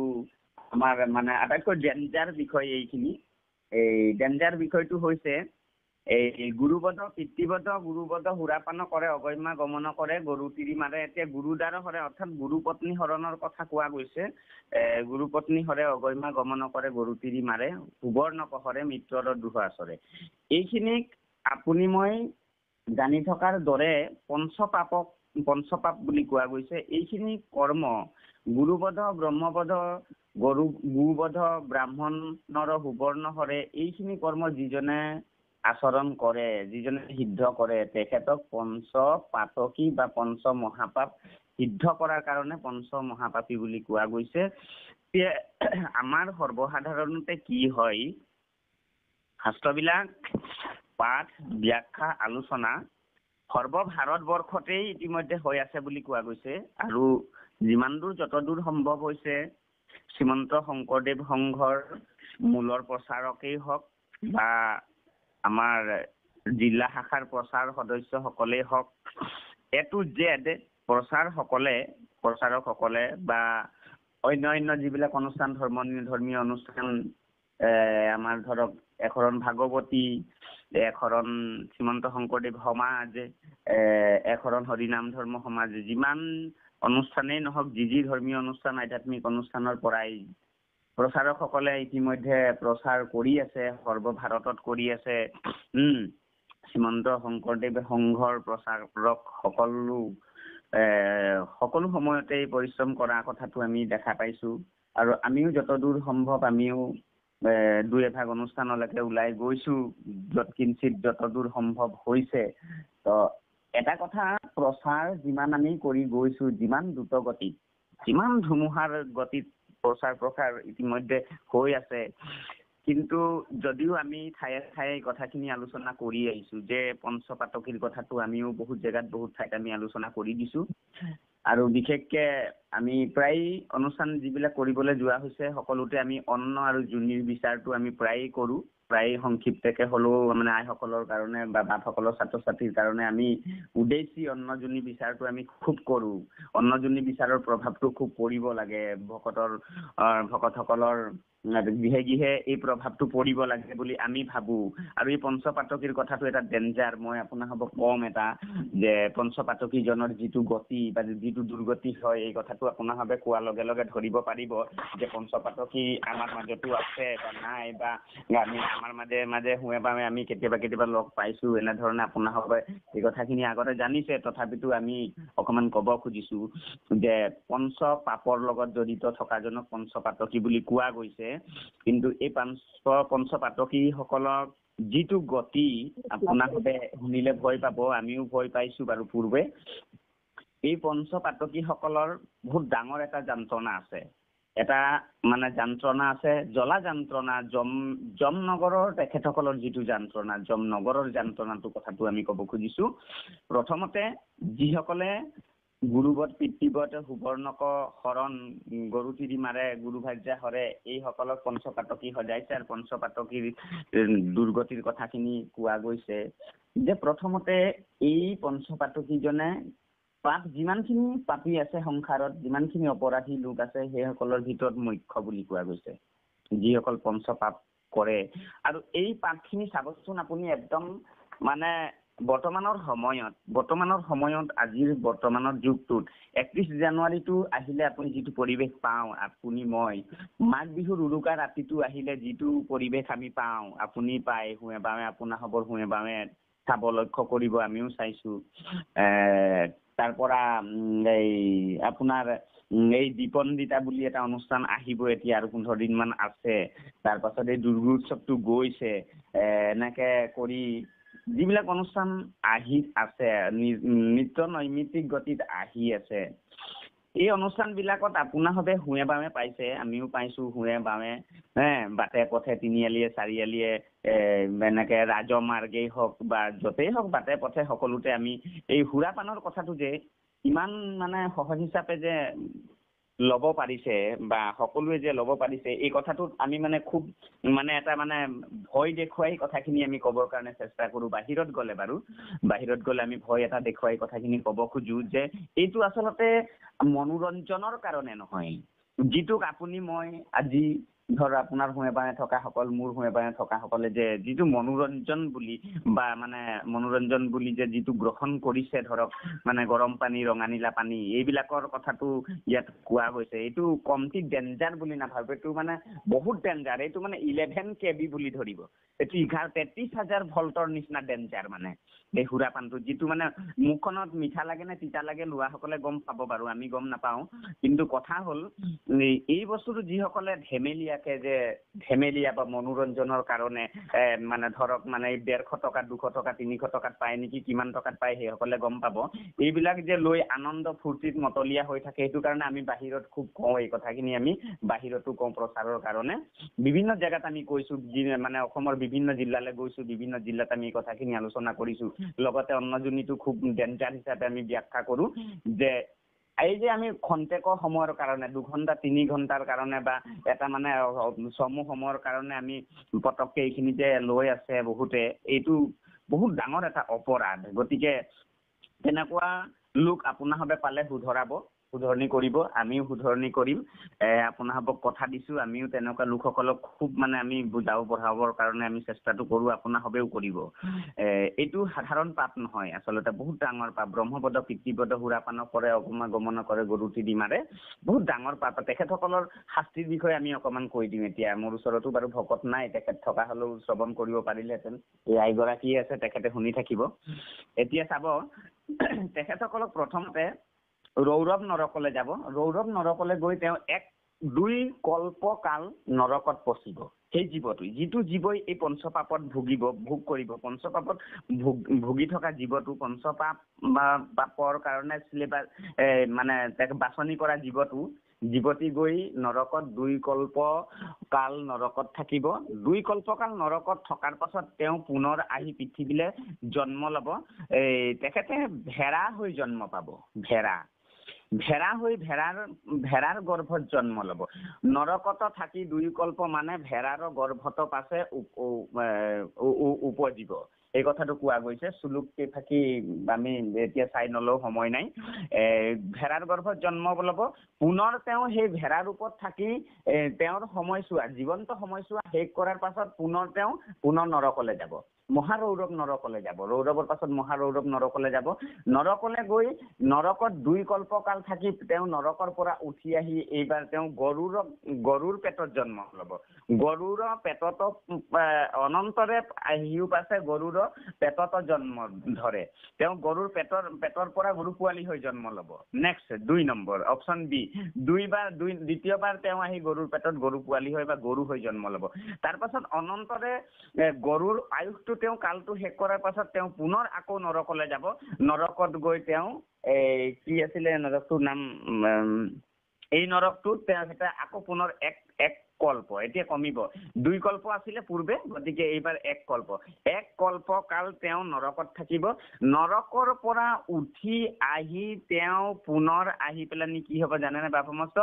আমাৰ মানে আটাইতকৈ ডেঞ্জাৰ বিষয় এইখিনি। এই ডেঞ্জাৰ বিষয়টো হৈছে এই গুৰুবধ পিতৃবধ গুৰুবধ সুৰাপান কৰে অগম্যা গমন কৰে গৰু তিৰি মাৰে। এতিয়া গুৰুদ্বাৰ হৰে অৰ্থাৎ গুৰু পত্নী হৰণৰ কথা কোৱা গৈছে। গুৰু পত্নী হৰে অগম্যা গমন কৰে গৰু তিৰি মাৰে সুবৰ্ণক হৰে মিত্ৰৰ দুহ আচৰে। এইখিনিক আপুনি মই জানি থকাৰ দৰে পঞ্চপাপ বুলি কোৱা গৈছে। এইখিনি কৰ্ম গুৰুবধ ব্ৰহ্মবধ গোবধ ব্ৰাহ্মণৰ সুবৰ্ণ হৰে এইখিনি কৰ্ম যিজনে আচৰণ কৰে, যিজনে সিদ্ধ কৰে, তেখেতক পঞ্চপাতকী বা পঞ্চ মহাপাপ সিদ্ধ কৰাৰ কাৰণে পঞ্চ মহাপাপী বুলি কোৱা গৈছে। আমাৰ সৰ্বসাধাৰণতে কি হয়, শাস্ত্ৰবিলাক পাঠ ব্যাখ্যা আলোচনা সৰ্বভাৰতবৰ্ষতেই ইতিমধ্যে হৈ আছে বুলি কোৱা গৈছে। আৰু যিমান দূৰ যতদূৰ সম্ভৱ হৈছে শ্ৰীমন্ত শংকৰদেৱ সংঘৰ মূলৰ প্ৰচাৰকেই হওক বা আমাৰ জিলা শাখাৰ প্ৰচাৰ সদস্যসকলেই হওক, A to Z প্ৰচাৰকসকলে বা অন্য যিবিলাক অনুষ্ঠান ধৰ্মীয় অনুষ্ঠান, আমাৰ ধৰক এখন ভাগৱতী, এখন শ্ৰীমন্ত শংকৰদেৱ সমাজ, এখন হৰিনাম ধৰ্ম সমাজ, যিমান অনুষ্ঠানেই নহওক, যি ধৰ্মীয় অনুষ্ঠান আধ্যাত্মিক অনুষ্ঠানৰ পৰাই প্ৰচাৰকসকলে ইতিমধ্যে প্ৰচাৰ কৰি আছে, সৰ্বভাৰতত কৰি আছে। শ্ৰীমন্ত শংকৰদেৱ সংঘৰ প্ৰচাৰক সকলো সময়তে পৰিশ্ৰম কৰা কথাটো আমি দেখা পাইছো। আৰু আমিও যতদূৰ সম্ভৱ আমিও দুই এভাগ অনুষ্ঠানলৈকে ওলাই গৈছো, কিঞ্চিত যতদূৰ সম্ভৱ হৈছে। তো এটা কথা, প্ৰচাৰ যিমান আমি কৰি গৈছো, যিমান দ্ৰুত গতিত, যিমান ধুমুহাৰ গতিত প্ৰচাৰ প্ৰসাৰ ইতিমধ্যে হৈ আছে, কিন্তু যদিও আমি ঠায়ে ঠায়ে কথাখিনি আলোচনা কৰি আহিছো যে পঞ্চপাতকীৰ কথাটো আমিও বহুত জেগাত বহুত ঠাইত আমি আলোচনা কৰি দিছো। আৰু বিশেষকে আমি প্ৰায় অনুষ্ঠান যিবিলাক কৰিবলৈ যোৱা হৈছে সকলোতে আমি অন্ন আৰু জুনিৰ বিচাৰটো আমি প্ৰায় কৰো। প্ৰায় সংক্ষিপ্তকে হ'লেও মানে আইসকলৰ কাৰণে বা বাপসকলৰ ছাত্ৰ ছাত্ৰীৰ কাৰণে আমি উদ্দেশ্যি অন্নজনী বিচাৰটো আমি খুব কৰো। অন্নজনী বিচাৰৰ প্ৰভাৱটো খুব পৰিব লাগে, ভকতসকলৰ গৃহে গৃহে এই প্ৰভাৱটো পৰিব লাগে বুলি আমি ভাবো। আৰু এই পঞ্চপাতকীৰ কথাটো এটা ডেঞ্জাৰ। মই আপোনাক কম এটা যে পঞ্চপাতকীজনৰ যিটো গতি বা যিটো দুৰ্গতি হয়, এই কথাটো আপোনাক কোৱাৰ লগে লগে ধৰিব পাৰিব যে পঞ্চপাতকী আমাৰ মাজতো আছে বা নাই, বা আমি আমাৰ মাজে শুৱে বাৱে আমি কেতিয়াবা লগ পাইছো, এনেধৰণে আপোনাক এই কথাখিনি আগতে জানিছে। তথাপিতো আমি অকমান ক'ব খুজিছো যে পঞ্চপাপৰ লগত জড়িত থকাজনক পঞ্চপাতকী বুলি কোৱা গৈছে। কিন্তু এই পঞ্চপাতকীসকলক যিটো গতি আপোনালোকে শুনিলে ভয় পাব, আমিও ভয় পাইছো বাৰু পূৰ্বে। এই পঞ্চপাতকীসকলৰ বহুত ডাঙৰ এটা যন্ত্ৰণা আছে, জ্বলা যন্ত্ৰণা। যমনগৰৰ তেখেতসকলৰ যিটো যন্ত্ৰণা, যমনগৰৰ যন্ত্ৰণাটো কথাটো আমি ক'ব খুজিছো। প্ৰথমতে যিসকলে গুৰুবধ পিতৃবধ সুবৰ্ণক হৰণ গৰু তিৰি মাৰে গুৰু ভাজ্যা হৰে, এইসকলক পঞ্চপাতকী সজাইছে। আৰু পঞ্চপাতকীৰ দুৰ্গতিৰ কথাখিনি কোৱা গৈছে যে প্ৰথমতে এই পঞ্চপাতকীজনে যিমানখিনি পাপী আছে সংসাৰত, যিমানখিনি অপৰাধী লোক আছে, সেইসকলৰ ভিতৰত মুখ্য বুলি কোৱা গৈছে, যিসকল পঞ্চপাপ কৰে। আৰু এই পাপখিনি চাবচোন আপুনি, একদম মানে বৰ্তমানৰ সময়ত আজিৰ বৰ্তমানৰ যুগটোত 31 জানুৱাৰীটো আহিলে আপুনি যিটো পৰিৱেশ পাওঁ, আপুনি মই মাঘ বিহুৰ উৰুকা ৰাতিটো আহিলে যিটো পৰিৱেশ আমি পাওঁ, আপুনি পায় শুৱে বাৱে, আপোনাসবৰ শুৱে বাৱে চাব লক্ষ্য কৰিব, আমিও চাইছো। তাৰ পৰা এই আপোনাৰ এই দীপনদিতা বুলি এটা অনুষ্ঠান আহিব এতিয়া, আৰু 15 দিন মান আছে। তাৰ পাছত এই দুৰ্গোৎসৱটো গৈছে। এনেকে কৰি যিবিলাক অনুষ্ঠান আহি আছে, নিত্য নৈমিত্তিক গতিত আহি আছে, এই অনুষ্ঠানবিলাকত আপোনাৰভাৱে শুৱে বাৱে পাইছে, আমিও পাইছো শুৱে বাৱে, বাটে পথে তিনিআলিয়ে চাৰিআলিয়ে এনেকে ৰাজমাৰ্গেই হওক বা য'তেই হওক, বাটে পথে সকলোতে আমি এই সুৰাপানৰ কথাটো যে ইমান মানে সহজ হিচাপে যে ল'ব পাৰিছে বা সকলোৱে যে ল'ব পাৰিছে, এই কথাটোত আমি মানে খুব মানে এটা মানে ভয় দেখুৱাই কথাখিনি আমি ক'বৰ কাৰণে চেষ্টা কৰো। বাহিৰত গ'লে আমি ভয় এটা দেখুৱাই কথাখিনি ক'ব খোজো যে এইটো আচলতে মনোৰঞ্জনৰ কাৰণে নহয়, যিটোক আপুনি মই আজি ধৰ আপোনাৰ শুৱে বাৱে থকাসকল, মোৰ শুৱে বাৱে থকাসকলে যে যিটো মনোৰঞ্জন বুলি বা মানে মনোৰঞ্জন বুলি যে যিটো গ্ৰহণ কৰিছে ধৰক মানে গৰম পানী, ৰঙানীলা পানী এইবিলাকৰ কথাটো ইয়াত কোৱা গৈছে। এইটো কমটি ডেঞ্জাৰ বুলি নাভাবে, এইটো মানে বহুত ডেঞ্জাৰ। এইটো মানে 11 kV বুলি ধৰিব। এইটো 33,000 ভল্টৰ নিচিনা ডেঞ্জাৰ মানে এই সুৰাপানটো, যিটো মানে মুখখনত মিঠা লাগে নে তিতা লাগে লোৱাসকলে গম পাব বাৰু, আমি গম নাপাওঁ। কিন্তু কথা হ'ল এই বস্তুটো যিসকলে ধেমেলীয়াকে যে ধেমেলীয়া বা মনোৰঞ্জনৰ কাৰণে মানে ধৰক মানে 150 টকা, 200 টকা, 300 টকাত পায় নেকি, কিমান টকাত পায় সেইসকলে গম পাব। এইবিলাক যে লৈ আনন্দ ফূৰ্তিত মতলীয়া হৈ থাকে, সেইটো কাৰণে আমি বাহিৰত খুব কওঁ এই কথাখিনি, আমি বাহিৰতো কওঁ প্ৰচাৰৰ কাৰণে। বিভিন্ন জেগাত আমি কৈছো, মানে অসমৰ বিভিন্ন জিলালৈ গৈছো, বিভিন্ন জিলাত আমি এই কথাখিনি আলোচনা কৰিছো। লগতে অন্নজনীটো খুব ডেঞ্জাৰ হিচাপে আমি ব্যাখ্যা কৰো যে এই যে আমি খন্তেকৰ সময়ৰ কাৰণে 2 ঘণ্টা 3 ঘণ্টাৰ কাৰণে বা এটা মানে চমু সময়ৰ কাৰণে আমি পটককে এইখিনি যে লৈ আছে বহুতে, এইটো বহুত ডাঙৰ এটা অপৰাধ। গতিকে তেনেকুৱা লোক আপোনাৰভাৱে পালে শুধৰণি কৰিব, আমিও শুধৰণি কৰিম। আপোনাৰভাৱক কথা দিছো, আমিও তেনেকুৱা লোকসকলক খুব মানে আমি বুজাও পঢ়াবৰ কাৰণে আমি চেষ্টাটো কৰো, আপোনাৰভাৱেও কৰিব। এইটো সাধাৰণ পাপ নহয়, আচলতে বহুত ডাঙৰ পাপ। ব্ৰহ্মপদ পিতৃপদ সুৰাপান কৰে, গমন কৰে, গৰুটি দি মাৰে, বহুত ডাঙৰ পাপ। তেখেতসকলৰ শাস্তিৰ বিষয়ে আমি অকণমান কৈ দিম এতিয়া। মোৰ ওচৰতো বাৰু ভকত নাই, তেখেত থকা হ'লেও শ্ৰৱণ কৰিব পাৰিলেহেঁতেন। এই আইগৰাকী আছে, তেখেতে শুনি থাকিব। এতিয়া চাব, তেখেতসকলক প্ৰথমতে ৰৌৰৱ নৰকলৈ যাব। ৰৌৰৱ নৰকলৈ গৈ তেওঁ 1-2 কল্পকাল নৰকত পচিব। সেই জীৱটো, যিটো জীৱই এই পঞ্চপাপত ভোগ কৰিব, পঞ্চপাপত ভুগি থকা জীৱটো, পঞ্চপাপ বা পাপৰ কাৰণে মানে বাছনি কৰা জীৱতী গৈ নৰকত 2 কল্প কাল নৰকত থাকিব। 2 কল্পকাল নৰকত থকাৰ পাছত তেওঁ পুনৰ আহি পৃথিৱীলৈ জন্ম ল'ব। তেখেতে ভেড়া হৈ জন্ম পাব। ভেড়া হৈ ভেড়াৰ গৰ্ভত জন্ম ল'ব। নৰকত থাকি 2 কল্প মানে ভেড়াৰ গৰ্ভত পাছে উপজিব। এই কথাটো কোৱা গৈছে। চুলুককে থাকি আমি এতিয়া চাই নলও, সময় নাই। ভেড়াৰ গৰ্ভত জন্ম ল'ব। পুনৰ তেওঁ সেই ভেড়া ৰূপত থাকি তেওঁৰ সময়ছোৱা, জীৱন্ত সময়ছোৱা শেষ কৰাৰ পাছত পুনৰ নৰকলৈ যাব। মহাৰৌৰৱ নৰকলৈ যাব। ৰৌৰৱৰ পাছত মহাৰৌৰৱ নৰকলৈ যাব। নৰকলৈ গৈ নৰকত 2 কল্পকাল থাকি তেওঁ নৰকৰ পৰা উঠি আহি এইবাৰ তেওঁ গৰুৰ পেটত জন্ম ল'ব। গৰুৰ পেটত অনন্তৰে আহিও পাছে গৰুৰ পেটত জন্ম ধৰে। তেওঁ গৰুৰ পেটৰ পৰা গৰু পোৱালি হৈ জন্ম ল'ব। নেক্সট 2 নম্বৰ অপশ্যন বি, দ্বিতীয়বাৰ তেওঁ আহি গৰুৰ পেটত গৰু পোৱালি হৈ বা গৰু হৈ জন্ম ল'ব। তাৰ পাছত অনন্তৰে গৰুৰ আয়ুসটো তেওঁ কালটো শেষ কৰাৰ পাছত তেওঁ পুনৰ আকৌ নৰকলৈ যাব। নৰকত গৈ তেওঁ কি আছিলে নৰকটোৰ নাম, এই নৰকটোত তেওঁ আকৌ পুনৰ এক কল্প, এতিয়া কমিব। 2 কল্প আছিলে পূৰ্বে, গতিকে এইবাৰ 1 কল্প। 1 কল্প কাল তেওঁ নৰকত থাকিব। নৰকৰ পৰা উঠি আহি তেওঁ পুনৰ আহি পেলাই কি হ'ব জানেনে বাপমস্ত?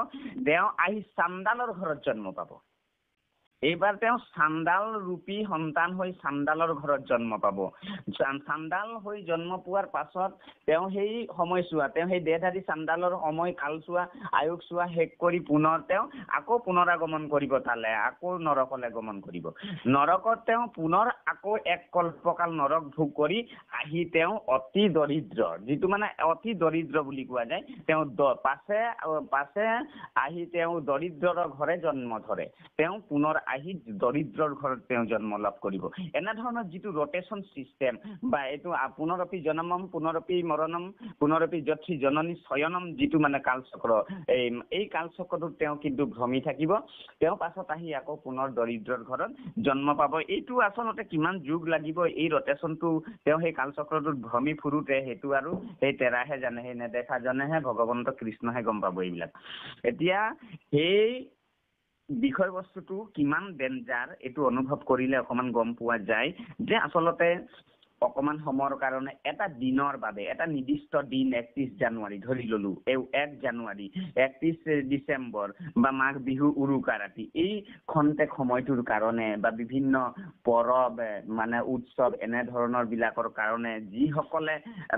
তেওঁ আহি চাণ্ডালৰ ঘৰত জন্ম পাব। এইবাৰ তেওঁ চাণ্ডাল ৰূপী সন্তান হৈ চাণ্ডালৰ ঘৰত জন্ম পাব। চাণ্ডাল হৈ জন্ম পোৱাৰ পাছত তেওঁ সেই সময়ছোৱা, তেওঁ সেই দেহধাৰী চাণ্ডালৰ সময় কালছোৱা, আয়ুসছোৱা শেষ কৰি পুনৰ তেওঁ আকৌ পুনৰাগমন কৰিব তালে, আকৌ নৰকলৈ গমন কৰিব। নৰকত তেওঁ পুনৰ আকৌ 1 কল্পকাল নৰক ভোগ কৰি আহি তেওঁ অতি দৰিদ্ৰ, যিটো মানে অতি দৰিদ্ৰ বুলি কোৱা যায়, তেওঁ পাছে আহি তেওঁ দৰিদ্ৰৰ ঘৰে জন্ম ধৰে। তেওঁ পুনৰ আহি দৰিদ্ৰৰ ঘৰত তেওঁ জন্ম লাভ কৰিব। এনেধৰণৰ যিটো ৰটেশ্যন চিষ্টেম বা এইটো পুনৰপি জনমম পুনৰপি মৰণম পুনৰপি যথি জননী শয়নম, যিটো মানে কালচক্ৰ, এই কালচক্ৰটোত তেওঁ কিন্তু ভ্ৰমি থাকিব। তেওঁ পাছত আহি আকৌ পুনৰ দৰিদ্ৰৰ ঘৰত জন্ম পাব। এইটো আচলতে কিমান যুগ লাগিব এই ৰটেশ্যনটো তেওঁ সেই কালচক্ৰটোত ভ্ৰমি ফুৰোতে, সেইটো আৰু সেই তেৰাহে জানে, সেই নেদেখাজনেহে ভগৱন্ত কৃষ্ণহে গম পাব এইবিলাক। এতিয়া সেই বিষয়বস্তুটো কিমান ডেঞ্জাৰ এইটো অনুভৱ কৰিলে অকমান গম পোৱা যায় যে আচলতে অকমান সময়ৰ কাৰণে এটা দিনৰ বাবে এটা নিৰ্দিষ্ট দিন 31 জানুৱাৰী ধৰি ললো, এই 1 জানুৱাৰী 31 ডিচেম্বৰ বা মাঘ বিহু উৰুকা ৰাতি এই খন্তেক সময়টোৰ কাৰণে বা বিভিন্ন পৰব মানে উৎসৱ এনে ধৰণৰ বিলাকৰ কাৰণে যিসকলে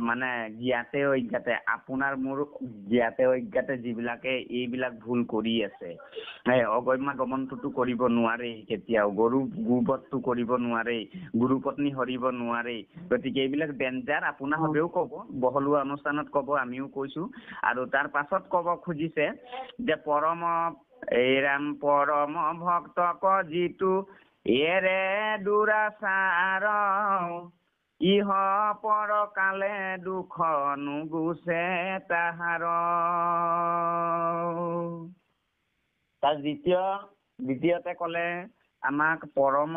মানে জ্ঞাতে অজ্ঞাতে আপোনাৰ মোৰ জ্ঞাতে অজ্ঞাতে যিবিলাকে এইবিলাক ভুল কৰি আছে, অগম্য গমনটোতো কৰিব নোৱাৰে, কেতিয়াও গৰু গোবৰটো কৰিব নোৱাৰে, গুৰু পত্নী হৰিব নোৱাৰে। গতিকে এইবিলাক ডেঞ্জাৰ আপোনাৰ হবেও কব, বহলোৱা অনুষ্ঠানত কব, আমিও কৈছো। আৰু তাৰ পাছত কব খুজিছে যে পৰম ৰাম পৰম ভক্তক যিটো এৰে দুৰাচাৰ, ইহ পৰকালে দুখ নুগুছে তাহাৰ। তাৰ দ্বিতীয়তে কলে আমাক পৰম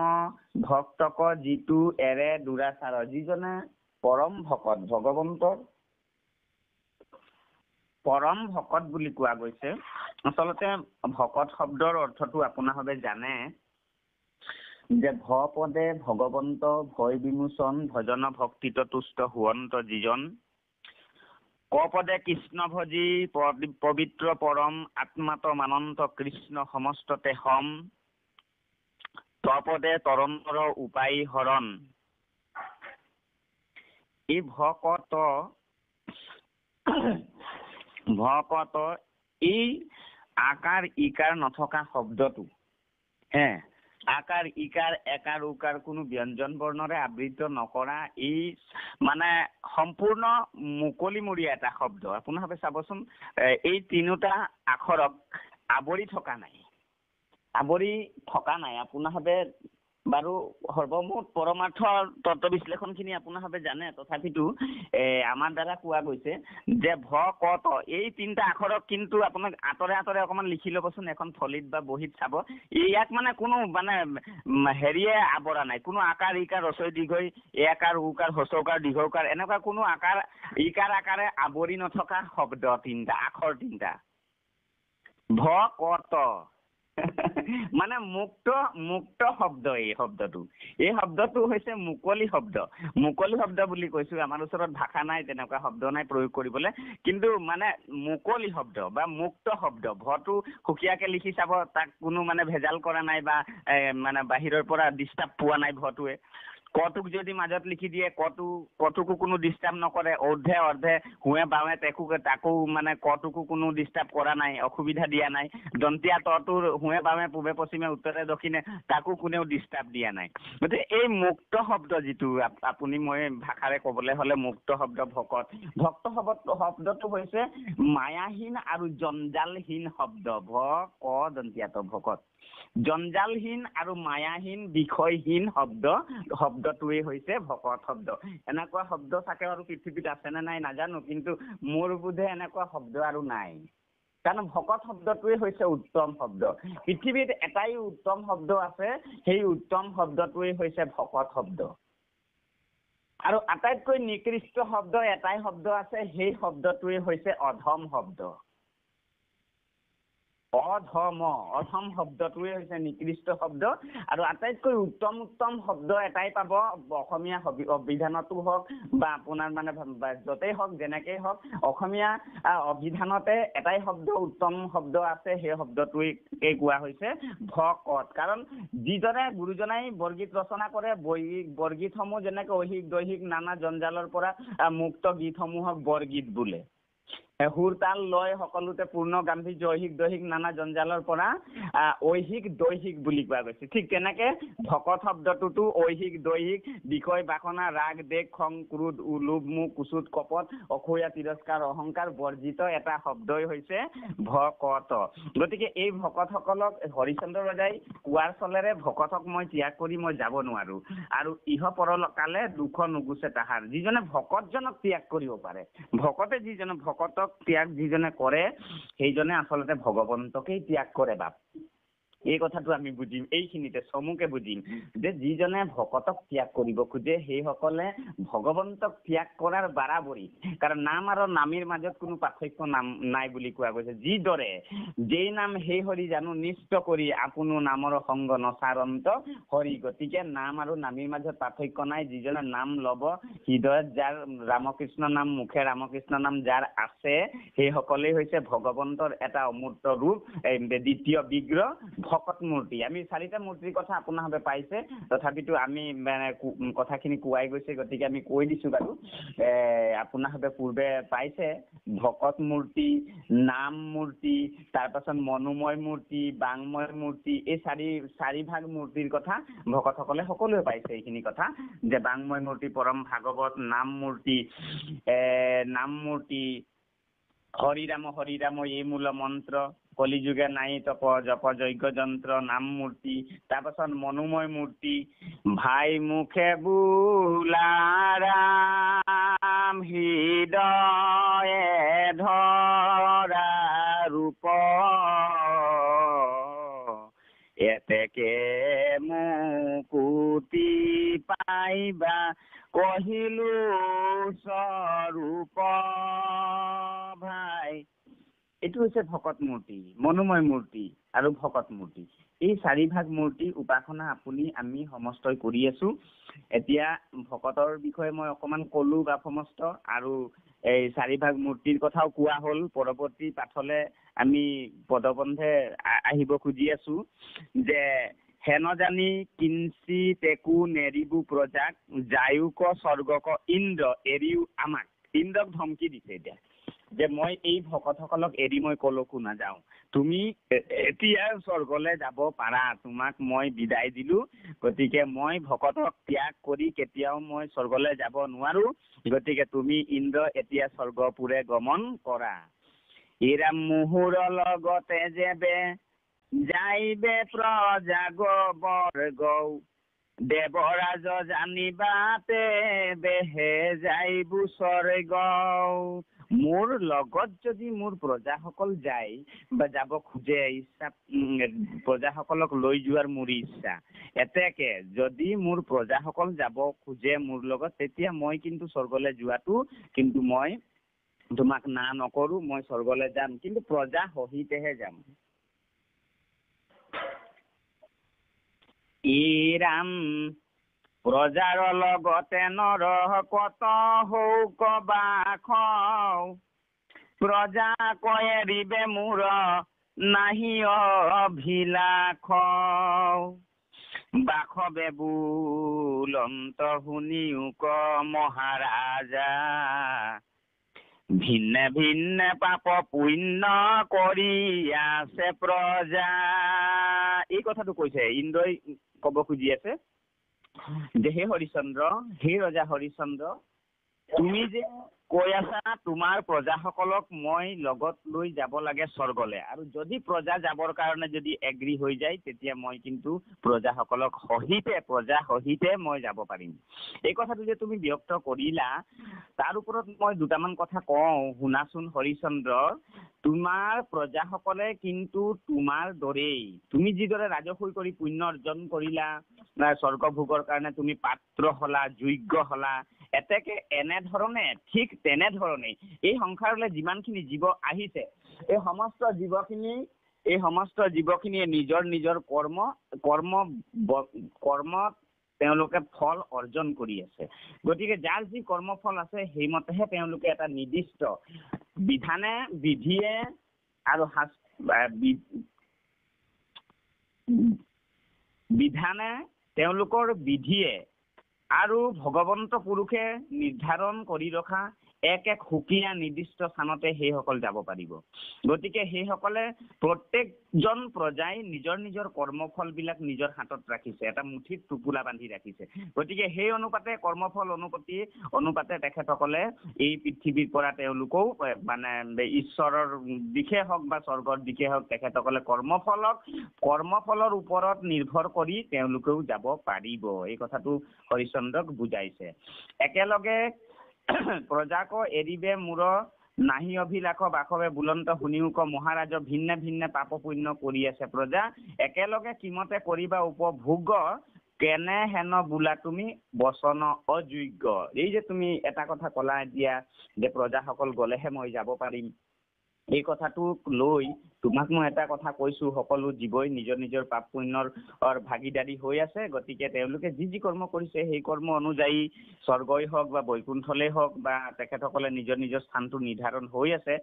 ভক্তক যিটো এৰে দুৰাচাৰ, যিজনে পৰম ভকত, ভগৱন্তৰ পৰম ভকত বুলি কোৱা গৈছে। আচলতে ভকত শব্দৰ অৰ্থটো আপোনাৰ হবে জানে যে ভপদে ভগৱন্ত ভয় বিমোচন ভজন ভক্তিত তুষ্ট হুৱন্ত যিজন, কপদে কৃষ্ণ ভজি পবিত্ৰ পৰম আত্মাত মানন্ত কৃষ্ণ সমস্ততে হম, তপদে তৰন্তৰ উপায় হৰণ। এই ভকত এই আকাৰ ইকাৰ নথকা শব্দটো, আকাৰ ইকাৰ একাৰ উকাৰ কোনো ব্যঞ্জন বৰ্ণৰে আবৃত নকৰা এই মানে সম্পূৰ্ণ মুকলিমূৰীয়া এটা শব্দ। আপোনালোকে চাবচোন এই তিনিটা আখৰক আৱৰি থকা নাই, আপোনালোকে বাৰু সৰ্বমুঠ পৰমাৰ্থ তত্ত্ব বিশ্লেষণখিনি আপোনালোকে জানে, তথাপিতো আমাৰ দ্বাৰা কোৱা গৈছে যে ভকত এই তিনিটা আখৰক কিন্তু আপোনাক আঁতৰে আঁতৰে অকমান লিখি ল'বচোন, এখন থলিত বা বহীত চাব। ইয়াক মানে কোনো মানে হেৰিয়ে আৱৰা নাই, কোনো আকাৰ ইকাৰ ৰস্বই দীৰ্ঘই একাৰ উকাৰ হস্ৰৌকাৰ দীৰ্ঘৌকাৰ এনেকুৱা কোনো আকাৰ ইকাৰ আকাৰে আৱৰি নথকা শব্দ তিনিটা, আখৰ তিনিটা। ভকত মানে মুক্ত শব্দ। এই শব্দটো হৈছে মুকলি শব্দ বুলি কৈছো। আমাৰ ওচৰত ভাষা নাই, তেনেকুৱা শব্দ নাই প্ৰয়োগ কৰিবলৈ, কিন্তু মানে মুকলি শব্দ বা মুক্ত শব্দ। ভটো সুকীয়াকে লিখি চাব, তাক কোনো মানে ভেজাল কৰা নাই বা মানে বাহিৰৰ পৰা ডিষ্টাৰ্ব পোৱা নাই ভটোৱে। কটোক যদি মাজত লিখি দিয়ে, কটোকো কোনো ডিষ্টাৰ্ব নকৰে, অৰ্ধে অৰ্ধে হুৱে বাৱে তাকো মানে কটোকো কোনো ডিষ্টাৰ্ব কৰা নাই, অসুবিধা দিয়া নাই। দন্তীয়া তটোৰ হুৱে বাৱে পূবে পশ্চিমে উত্তৰে দক্ষিণে তাকো কোনেও ডিষ্টাৰ্ব দিয়া নাই। গতিকে এই মুক্ত শব্দ যিটো আপুনি মই ভাষাৰে কবলৈ হলে মুক্ত শব্দ ভকত। ভক্ত শব্দটো হৈছে মায়াহীন আৰু জঞ্জালহীন শব্দ। দন্তীয়াত ভকত জঞ্জালহীন আৰু মায়াহীন বিষয়হীন শব্দটোৱে হৈছে ভকত শব্দ। এনেকুৱা শব্দ থাকে আৰু পৃথিৱীত আছে নে নাই নাজানো, কিন্তু মোৰ বোধে এনেকুৱা শব্দ আৰু নাই। কাৰণ ভকত শব্দটোৱে হৈছে উত্তম শব্দ। পৃথিৱীত এটাই উত্তম শব্দ আছে, সেই উত্তম শব্দটোৱে হৈছে ভকত শব্দ। আৰু আটাইতকৈ নিকৃষ্ট শব্দ এটাই শব্দ আছে, সেই শব্দটোৱে হৈছে অধম শব্দ। অধম শব্দটোৱে হৈছে নিকৃষ্ট শব্দ। আৰু আটাইতকৈ উত্তম শব্দ এটাই পাব অসমীয়া অভিধানতো হওক বা আপোনাৰ মানে য'তেই হওক, যেনেকেই হওক, অসমীয়া অভিধানতে এটাই শব্দ উত্তম শব্দ আছে, সেই শব্দটোৱে কোৱা হৈছে ভকত। কাৰণ যিজনে গুৰুজনাই বৰগীত ৰচনা কৰে, বৰগীতসমূহ যেনেকে ঐহিক দৈহিক নানা জঞ্জালৰ পৰা মুক্ত গীতসমূহক বৰগীত বোলে। সুৰ তাল লয় সকলোতে পূৰ্ণ গাম্ভীৰ্য, ঐহিক দৈহিক নানা জঞ্জালৰ পৰা ঐহিক দৈহিক বুলি কোৱা গৈছে। ঠিক তেনেকে ভকত শব্দটোতো ঐহিক দৈহিক বিষয় বাসনা ৰাগ দেশ খং ক্ৰোধ লোভ মোহ কুচুত কপট অসূয়া তিৰস্কাৰ অহংকাৰ বৰ্জিত এটা শব্দই হৈছে ভকত। গতিকে এই ভকতসকলক হৰিচন্দ্ৰ ৰজাই কোৱাৰ চলেৰে ভকতক মই ত্যাগ কৰি মই যাব নোৱাৰো, আৰু ইহ পৰকালে দুখ নুগুছে তাহাৰ। যিজনে ভকতজনক ত্যাগ কৰিব পাৰে, ভকতে ভকতক ত্যাগ যিজনে কৰে, সেইজনে আচলতে ভগৱন্তকেই ত্যাগ কৰে বাপ। এই কথাটো আমি বুজিম, এইখিনিতে চমুকে বুজিম যে যিজনে ভকতক ত্যাগ কৰিব খোজে সেইসকলে ভগৱন্তক ত্যাগ কৰাৰ বাৰাবৰি। কাৰণ নাম আৰু নামীৰ মাজত কোনো পাৰ্থক্য নাই বুলি কোৱা গৈছে। যিদৰে যেই নাম সেই হৰি জানো নিষ্ঠ কৰি আপোনো নামৰ সংগ নচাৰন্ত হৰি। গতিকে নাম আৰু নামীৰ মাজত পাৰ্থক্য নাই। যিজনে নাম ল'ব, হৃদয়ত যাৰ ৰামকৃষ্ণ নাম, মুখে ৰামকৃষ্ণ নাম যাৰ আছে, সেইসকলেই হৈছে ভগৱন্তৰ এটা অমূৰ্ত ৰূপ, দ্বিতীয় বিগ্ৰহ ভকত মূৰ্তি। আমি 4টা মূৰ্তিৰ কথা আপোনাৰভাৱে পাইছে, তথাপিতো আমি কথাখিনি কোৱাই গৈছে, গতিকে আমি কৈ দিছোঁ বাৰু। আপোনাৰভাৱে পূৰ্বে পাইছে ভকত মূৰ্তি, নাম মূৰ্তি, তাৰপাছত মনোময় মূৰ্তি, বাংময় মূৰ্তি, এই চাৰি ভাগ মূৰ্তিৰ কথা ভকতসকলে সকলোৱে পাইছে এইখিনি কথা, যে বাংময় মূৰ্তি পৰম ভাগৱত, নাম মূৰ্তি হৰি ৰাম এই মূল মন্ত্ৰ, কলিযুগে নাই তপ জপ যজ্ঞ যন্ত্ৰ, নাম মূৰ্তি। তাৰপাছত মনোময় মূৰ্তি, ভাই মুখে বোলা ৰাম, হৃদয়ে ধৰা ৰূপ, এতেকে মুকুতি পাইবা কহিলো স্বৰূপ ভাই। এইটো হৈছে ভকত মূৰ্তি, মনোময় মূৰ্তি আৰু ভকত মূৰ্তি। এই 4 ভাগ মূৰ্তি উপাসনা আমি সমস্তই কৰি আছো। এতিয়া ভকতৰ বিষয়ে মই অকমান কলো বা সমস্ত, আৰু এই 4 ভাগ মূৰ্তিৰ কথাও কোৱা হ'ল। পৰৱৰ্তী পাঠলে আমি পদবন্ধে আহিব খুজি আছো যে হেন জানি কিঞ্চি টেকু নেৰিবু প্ৰজাক, জায়ুক স্বৰ্গক ইন্দ্ৰ এৰিও আমাক। ইন্দ্ৰক ধমকি দিছে এতিয়া যে মই এই ভকতসকলক এৰি মই কলৈকো নাযাওঁ, তুমি এতিয়া স্বৰ্গলৈ যাব পাৰা, তোমাক মই বিদায় দিলো, গতিকে মই ভকতক ত্যাগ কৰি কেতিয়াও মই স্বৰ্গলৈ যাব নোৱাৰো, গতিকে তুমি ইন্দ্ৰ এতিয়া স্বৰ্গপুৰে গমন কৰা। ইৰাম মুহুৰ লগতে যেবে যাইবে প্ৰজাগ বৰ্গ, দেৱৰাজ জানিবাতে বেহে যাইবু স্বৰ্গ। মোৰ লগত যদি মোৰ প্ৰজাসকল যায় বা যাব খোজে, ইচ্ছা প্ৰজাসকলক লৈ যোৱাৰ মোৰ ইচ্ছা, এতেকে যদি মোৰ প্ৰজাসকল যাব খোজে মোৰ লগত, তেতিয়া মই কিন্তু স্বৰ্গলৈ যোৱাটো কিন্তু মই তোমাক না নকৰো, মই স্বৰ্গলৈ যাম, কিন্তু প্ৰজা সহিতেহে যাম। ইৰাম প্ৰজাৰ লগতে নৰ কত হৌক বাখ, প্ৰজা কয়েৰিবে মোৰ নাহি অভিলাখ, বাসবে বুলন্ত শুনিও ক মহাৰাজা, ভিন্নে ভিন্নে পাপ পুণ্য কৰি আছে প্ৰজা। এই কথাটো কৈছে ইন্দ্ৰই কব খুজি আছে যে হে হৰিশ্চন্দ্ৰ, হে ৰজা হৰিশ্চন্দ্ৰ, তুমি যে কৈ আছা তোমাৰ প্ৰজাসকলক মই লগত লৈ যাব লাগে স্বৰ্গলে, আৰু যদি প্ৰজা যাবৰ কাৰণে যদি এগ্ৰী হৈ যায়, তেতিয়া মই কিন্তু প্ৰজাসকলক প্ৰজা সহিতে মই যাব পাৰিম। এই কথাটো যে তুমি ব্যক্ত কৰিলা, তাৰ ওপৰত মই দুটামান কথা কওঁ, শুনাচোন হৰিশ্চন্দ্ৰ। তোমাৰ প্ৰজাসকলে কিন্তু তোমাৰ দৰেই, তুমি যিদৰে ৰাজসুই কৰি পুণ্য অৰ্জন কৰিলা, স্বৰ্গ ভোগৰ কাৰণে তুমি পাত্ৰ হলা, যোগ্য হলা, এতেকে এনেধৰণে, ঠিক তেনেধৰণে এই সংসাৰলৈ যিমানখিনি জীৱ আহিছে, এই সমস্ত জীৱখিনিয়ে নিজৰ নিজৰ কৰ্মত তেওঁলোকে ফল অৰ্জন কৰি আছে। গতিকে যাৰ যি কৰ্মফল আছে সেইমতেহে তেওঁলোকে এটা নিৰ্দিষ্ট বিধিয়ে আৰু বিধানে তেওঁলোকৰ বিধিয়ে আৰু ভগৱন্ত পুৰুষে নিৰ্ধাৰণ কৰি ৰখা এক সুকীয়া নিৰ্দিষ্ট স্থানতে সেইসকল যাব পাৰিব। গতিকে সেইসকলে প্ৰত্যেকজন প্ৰজাই নিজৰ নিজৰ কৰ্মফলবিলাক নিজৰ হাতত ৰাখিছে, এটা মুঠিত টোপোলা বান্ধি ৰাখিছে। গতিকে সেই অনুপাতে কৰ্মফল অনুপাতে তেখেতসকলে এই পৃথিৱীৰ পৰা তেওঁলোকেও মানে ঈশ্বৰৰ দিশে হওক বা স্বৰ্গৰ দিশে হওক, তেখেতসকলে কৰ্মফলৰ ওপৰত নিৰ্ভৰ কৰি তেওঁলোকেও যাব পাৰিব। এই কথাটো হৰিশ্চন্দ্ৰক বুজাইছে। একেলগে প্ৰজাক এৰিবে মোৰ নাহি অভিলাষ বাসৱে বুলন্ত শুনিও ক মহাৰাজ ভিন্নে ভিন্নে পাপ পুণ্য কৰি আছে প্ৰজা একেলগে কিমতে কৰিবা উপভোগ কেনে হেন বোলা তুমি বচন অযোগ্য। এই যে তুমি এটা কথা কলা এতিয়া যে প্ৰজাসকল গলেহে মই যাব পাৰিম, এই কথাটোক লৈ তোমাক মই এটা কথা কৈছো, সকলো জীৱই নিজৰ নিজৰ পাপ পুণ্যৰ ভাগিদাৰী হৈ আছে। গতিকে তেওঁলোকে যি যি কৰ্ম কৰিছে সেই কৰ্ম অনুযায়ী স্বৰ্গই হওক বা বৈকুণ্ঠলেই হওক বা তেখেতসকলে নিজৰ নিজৰ স্থানটো নিৰ্ধাৰণ হৈ আছে।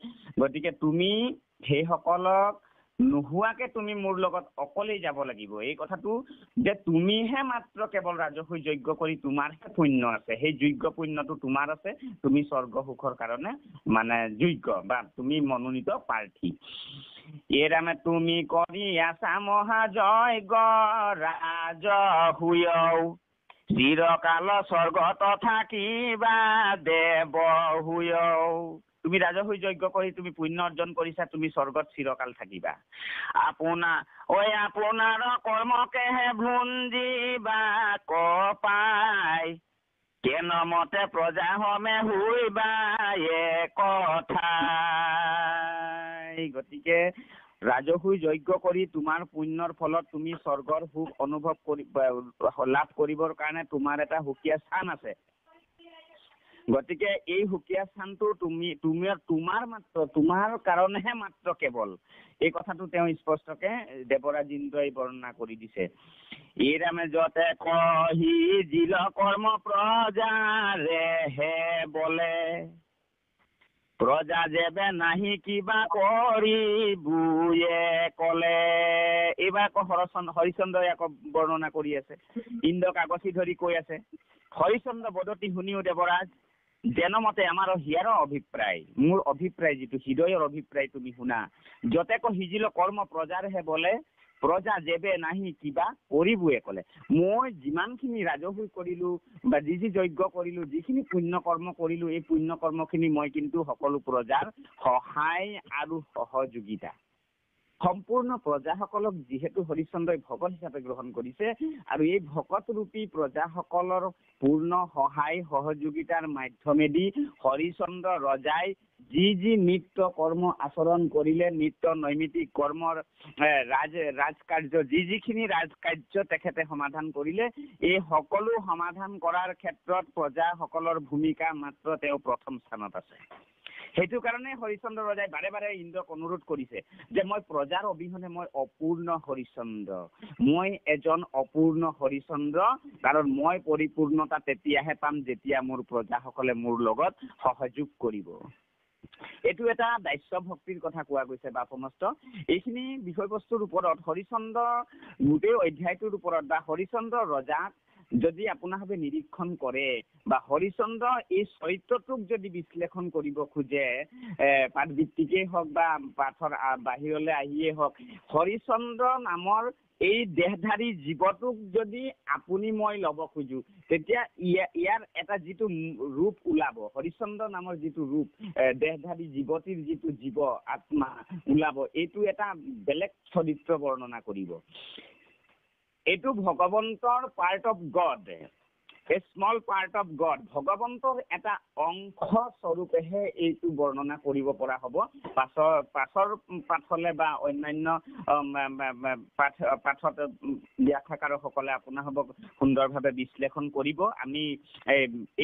গতিকে তুমি সেইসকলক নোহোৱাকে তুমি মোৰ লগত অকলেই যাব লাগিব। এই কথাটো যে তুমিহে মাত্ৰ কেৱল ৰাজসুই যজ্ঞ কৰি তোমাৰহে পুণ্য আছে, সেই যজ্ঞ পুণ্যটো তোমাৰ আছে, তুমি স্বৰ্গ সুখৰ কাৰণে মানে যোগ্য বা তুমি মনোনীত প্ৰাৰ্থী। এৰামে তুমি কৰি আছা মহাযজ্ঞ ৰাজসুয় চিৰকাল স্বৰ্গত থাকিবা দেৱ হুয়। তুমি ৰাজসুই যজ্ঞ কৰি তুমি পুণ্য অৰ্জন কৰিছা, তুমি স্বৰ্গত চিৰকাল থাকিবা। আপোনাৰ কৰ্মকেহে ভুঞ্জিবা কপাই কেন মতে প্ৰজা হমে হুইবা কথা। গতিকে ৰাজসুই যজ্ঞ কৰি তোমাৰ পুণ্যৰ ফলত তুমি স্বৰ্গৰ সুখ অনুভৱ কৰি লাভ কৰিবৰ কাৰণে তোমাৰ এটা সুকীয়া স্থান আছে। গতিকে এই সুকীয়া স্থানটো তোমাৰ কাৰণেহে মাত্ৰ কেৱল, এই কথাটো তেওঁ স্পষ্টকে দেৱৰাজ ইন্দ্ৰই বৰ্ণনা কৰি দিছে। এইৰামে যতে কহি জিল কৰ্ম প্ৰজাৰে হে বলে প্ৰজা যেবে নাহি কিবা কৰি বুয়ে কলে। এইবাৰ আকৌ হৰিচন্দ্ৰই আকৌ বৰ্ণনা কৰি আছে, ইন্দ্ৰক আগচি ধৰি কৈ আছে, হৰিচন্দ্ৰ বদতি শুনিও দেৱৰাজ যেনমতে আমাৰ হিয়াৰ অভিপ্ৰায়, মোৰ অভিপ্ৰায় যিটো হৃদয়ৰ অভিপ্ৰায় তুমি শুনা। যতেক সিজিল কৰ্ম প্ৰজাৰহে বলে প্ৰজা যেবে নাহি কিবা কৰিবয়ে কলে। মই যিমানখিনি ৰাজসুই কৰিলো বা যি যি যজ্ঞ কৰিলো, যিখিনি পুণ্য কৰ্ম কৰিলো, এই পুণ্য কৰ্মখিনি মই কিন্তু সকলো প্ৰজাৰ সহায় আৰু সহযোগিতা সম্পূৰ্ণ প্ৰজাসকলক যিহেতু হৰিশ্চন্দ্ৰই ভকত হিচাপে গ্ৰহণ কৰিছে আৰু এই ভকত ৰূপী প্ৰজাসকলৰ পূৰ্ণ সহায় সহযোগিতাৰ মাধ্যমেদি হৰিশ্চন্দ্ৰ ৰজাই যি যি নিত্য কৰ্ম আচৰণ কৰিলে, নিত্য নৈমিত্তিক কৰ্মৰ ৰাজকাৰ্য যিখিনি ৰাজকাৰ্য তেখেতে সমাধান কৰিলে, এই সকলো সমাধান কৰাৰ ক্ষেত্ৰত প্ৰজাসকলৰ ভূমিকা মাত্ৰ তেওঁ প্ৰথম স্থানত আছে। সেইটো কাৰণে হৰিশ্চন্দ্ৰ ৰজাই বাৰে বাৰে ইন্দ্ৰক অনুৰোধ কৰিছে যে মই প্ৰজাৰ অবিহনে মই অপূৰ্ণ হৰিশ্চন্দ্ৰ, মই এজন অপূৰ্ণ হৰিশ্চন্দ্ৰ, কাৰণ মই পৰিপূৰ্ণতা তেতিয়াহে পাম যেতিয়া মোৰ প্ৰজাসকলে মোৰ লগত সহযোগ কৰিব। এইটো এটা দাস্য ভক্তিৰ কথা কোৱা গৈছে বা সমস্ত এইখিনি বিষয়বস্তুৰ ওপৰত হৰিশ্চন্দ্ৰ গোটেই অধ্যায়টোৰ ওপৰত বা হৰিশ্চন্দ্ৰ ৰজাক যদি আপোনালোকে নিৰীক্ষণ কৰে বা হৰিশ্চন্দ্ৰ এই চৰিত্ৰটোক যদি বিশ্লেষণ কৰিব খোজে, পাঠভিত্তিকেই হওক বা পাঠৰ বাহিৰলৈ আহিয়ে হওক, হৰিশ্চন্দ্ৰ নামৰ এই দেহধাৰী জীৱটোক যদি আপুনি মই ল'ব খোজো, তেতিয়া ইয়াৰ এটা যিটো ৰূপ ওলাব, হৰিশ্চন্দ্ৰ নামৰ যিটো ৰূপ, দেহধাৰী জীৱতীৰ যিটো জীৱ আত্মা ওলাব, এইটো এটা বেলেগ চৰিত্ৰ বৰ্ণনা কৰিব। এইটো ভগৱন্তৰ part of god, a small part of god, ভগৱন্তৰ এটা অংশ স্বৰূপেহে এইটো বৰ্ণনা কৰিব পৰা হ'ব। পাছৰ পাঠলে বা অন্যান্য পাঠত ব্যাখ্যাকাৰসকলে আপোনালোকক সুন্দৰভাৱে বিশ্লেষণ কৰিব। আমি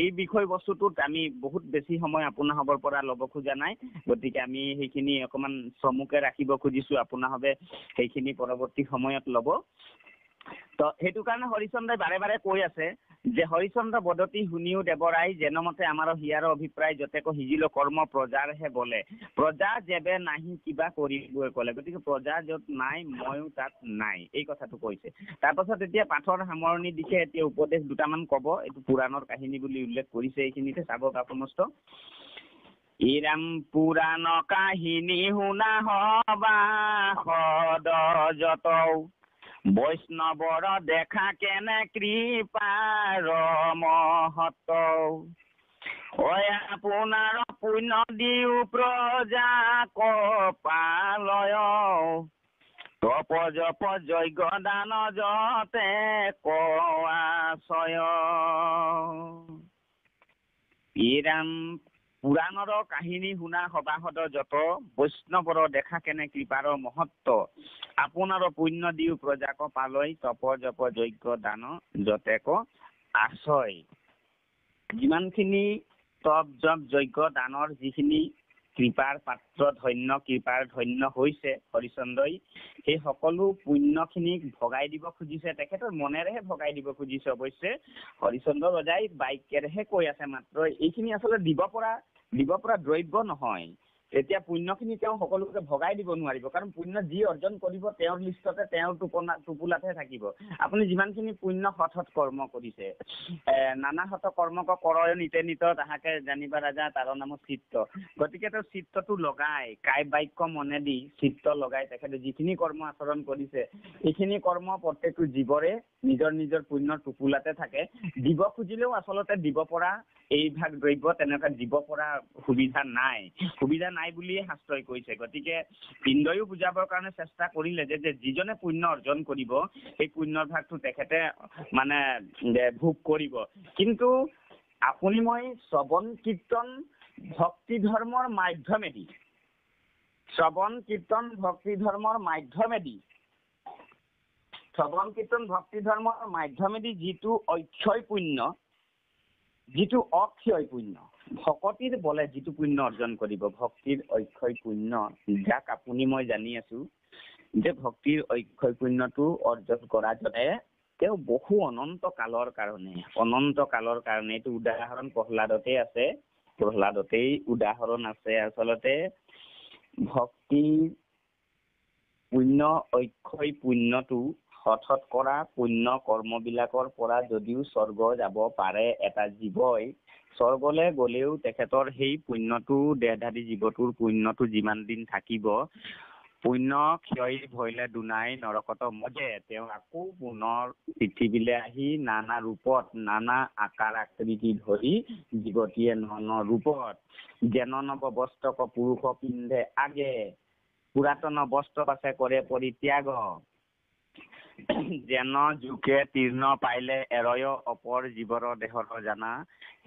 এই বিষয়বস্তুটোত আমি বহুত বেছি সময় আপোনালোকৰ পৰা ল'ব খোজা নাই, গতিকে আমি সেইখিনি অকণমান চমুকে ৰাখিব খুজিছোঁ, আপোনালোকে সেইখিনি পৰৱৰ্তী সময়ত ল'ব। তো সেইটো কাৰণে হৰিশ্চন্দ্ৰই বাৰে বাৰে কৈ আছে যে হৰিশ্চন্দ্ৰ বদতি শুনিও দেৱৰাই যেনমতে আমাৰ হিয়াৰ অভিপ্ৰায় যতেক সিজিল কৰ্ম প্ৰজাৰহে বলে প্ৰজা যেবে নাহি কিবা কৰিবই কলে। গতিকে প্ৰজা য'ত নাই ময়ো তাত নাই, এই কথাটো কৈছে। তাৰপাছত এতিয়া পাঠৰ সামৰণি দিশে এতিয়া উপদেশ দুটামান ক'ব। এইটো পুৰাণৰ কাহিনী বুলি উল্লেখ কৰিছে, এইখিনিতে চাব সমস্ত। ইৰাম পুৰাণ কাহিনী শুনা হবা সদ যত বৈষ্ণৱৰ দেখা কেনে কৃপাৰ মহত আপোনাৰ পুণ্য দিও প্ৰজা কপালয় তপ জপ যজ্ঞ দান যতে কোৱাশয়। ইৰাম পুৰাণৰ কাহিনী শুনা সবাহত যত বৈষ্ণৱৰ দেখা কেনে কৃপাৰ মহত্ব আপোনাৰ পুণ্য দিও প্ৰজাক পালৈ তপ জপ যজ্ঞ দান যতেক আশ্ৰয়। যিমানখিনি তপ জপ যজ্ঞ দানৰ যিখিনি কৃপাৰ পাত্ৰ কৃপাৰ ধন্য হৈছে হৰিচন্দ্ৰই, সেই সকলো পুণ্যখিনিক ভগাই দিব খুজিছে, তেখেতৰ মনেৰেহে ভগাই দিব খুজিছে। অৱশ্যে হৰিচন্দ্ৰ ৰজাই বাক্যেৰেহে কৈ আছে মাত্ৰ, এইখিনি আচলতে দিব পৰা দ্ৰব্য নহয়। এতিয়া পুণ্যখিনি তেওঁ সকলোকে ভগাই দিব নোৱাৰিব, কাৰণ পুণ্য যি অৰ্জন কৰিব তেওঁৰ লিষ্টতে তেওঁৰ টোপোলাতহে থাকিব। আপুনি যিমানখিনি পুণ্য সৎ কৰ্ম কৰিছে, নানা হত কৰ্মক কৰয় নিতে নিত তাহাকে জানিবা ৰাজা তাৰ নাম চিত্ত। গতিকে তেওঁ চিত্তটো লগাই কায় বাক্য মনেদি চিত্ত লগাই তেখেতে যিখিনি কৰ্ম আচৰণ কৰিছে, এইখিনি কৰ্ম প্ৰত্যেকটো জীৱৰে নিজৰ নিজৰ পুণ্যৰ টোপোলাতে থাকে। দিব খুজিলেও আচলতে দিব পৰা এই ভাগ দ্ৰব্য তেনেকুৱা দিব পৰা সুবিধা নাই বুলিয়ে শাস্ত্ৰই কৈছে। গতিকে পিণ্ডয়ো বুজাবৰ কাৰণে চেষ্টা কৰিলে যে যিজনে পুণ্য অৰ্জন কৰিব সেই পুণ্যৰ ভাগটো তেখেতে মানে ভোগ কৰিব। কিন্তু আপুনি মই শ্ৰৱণ কীৰ্তন ভক্তি ধৰ্মৰ মাধ্যমেদি যিটো অক্ষয় পুণ্য, যিটো অক্ষয় পুণ্য, ভকতিৰ বলে যিটো পুণ্য অৰ্জন কৰিব, ভক্তিৰ অক্ষয় পুণ্য, যাক আপুনি মই জানি আছো যে ভক্তিৰ অক্ষয় পুণ্যটো অৰ্জন কৰা জনে তেওঁ বহু অনন্ত কালৰ কাৰণে এইটো উদাহৰণ প্ৰহ্লাদতেই উদাহৰণ আছে। আচলতে ভক্তিৰ পুণ্য অক্ষয় পুণ্যটো সৎ কৰা পুণ্য কৰ্মবিলাকৰ পৰা যদিও স্বৰ্গ যাব পাৰে এটা জীৱই, স্বৰ্গলৈ গলেও তেখেতৰ সেই পুণ্যটো দেহধাৰী জীৱটোৰ পুণ্যটো যিমান দিন থাকিব, পুণ্য ক্ষয় ভৈলে দুনাই নৰকত মজে, তেওঁ আকৌ পুনৰ পৃথিৱীলৈ আহি নানা ৰূপত নানা আকাৰ আকৃতি ধৰি জীৱতীয়ে ন ৰূপত যেন নৱ বস্ত্ৰক পুৰুষ পিন্ধে আগে, পুৰাতন বস্ত্ৰ পাছে কৰে পৰিত্যাগ, যেন যুকে তীৰ্ণ পাইলে এৰয় অপৰ জীৱৰ দেহৰ জানা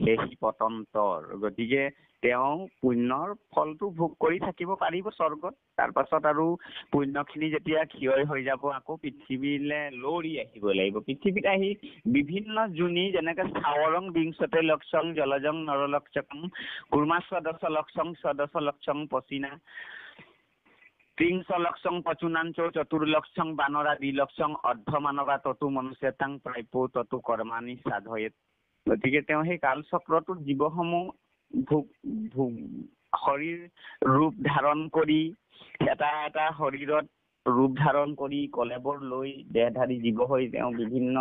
সেই পতন্তৰ। গতিকে তেওঁ পুণ্যৰ ফলটো ভোগ কৰি থাকিব পাৰিব স্বৰ্গত। তাৰ পাছত আৰু পুণ্যখিনি যেতিয়া ক্ষয় হৈ যাব আকৌ পৃথিৱীলৈ লৰি আহিব লাগিব। পৃথিৱীত আহি বিভিন্ন যোনি, যেনেকে স্থাৱৰং বিংশতে লক্ষং জলজং নৰলক্ষকং কুৰ্মা স্বদশ লক্ষং পচিনা ত্ৰিংশ লক্ষং পচুনাঞ্চ চতুৰ্লক্ষং বানৰা দ্বিলক্ষং অৰ্ধ মানৱা ততু মনুষ্যতাং প্ৰাপ্য ততু কৰ্মাণি সাধয়েত। গতিকে তেওঁ সেই কালচক্ৰটোত জীৱসমূহ শৰীৰ ৰূপ ধাৰণ কৰি এটা শৰীৰত ৰূপ ধাৰণ কৰি কলেবৰ লৈ দেহধাৰী জীৱ হৈ তেওঁ বিভিন্ন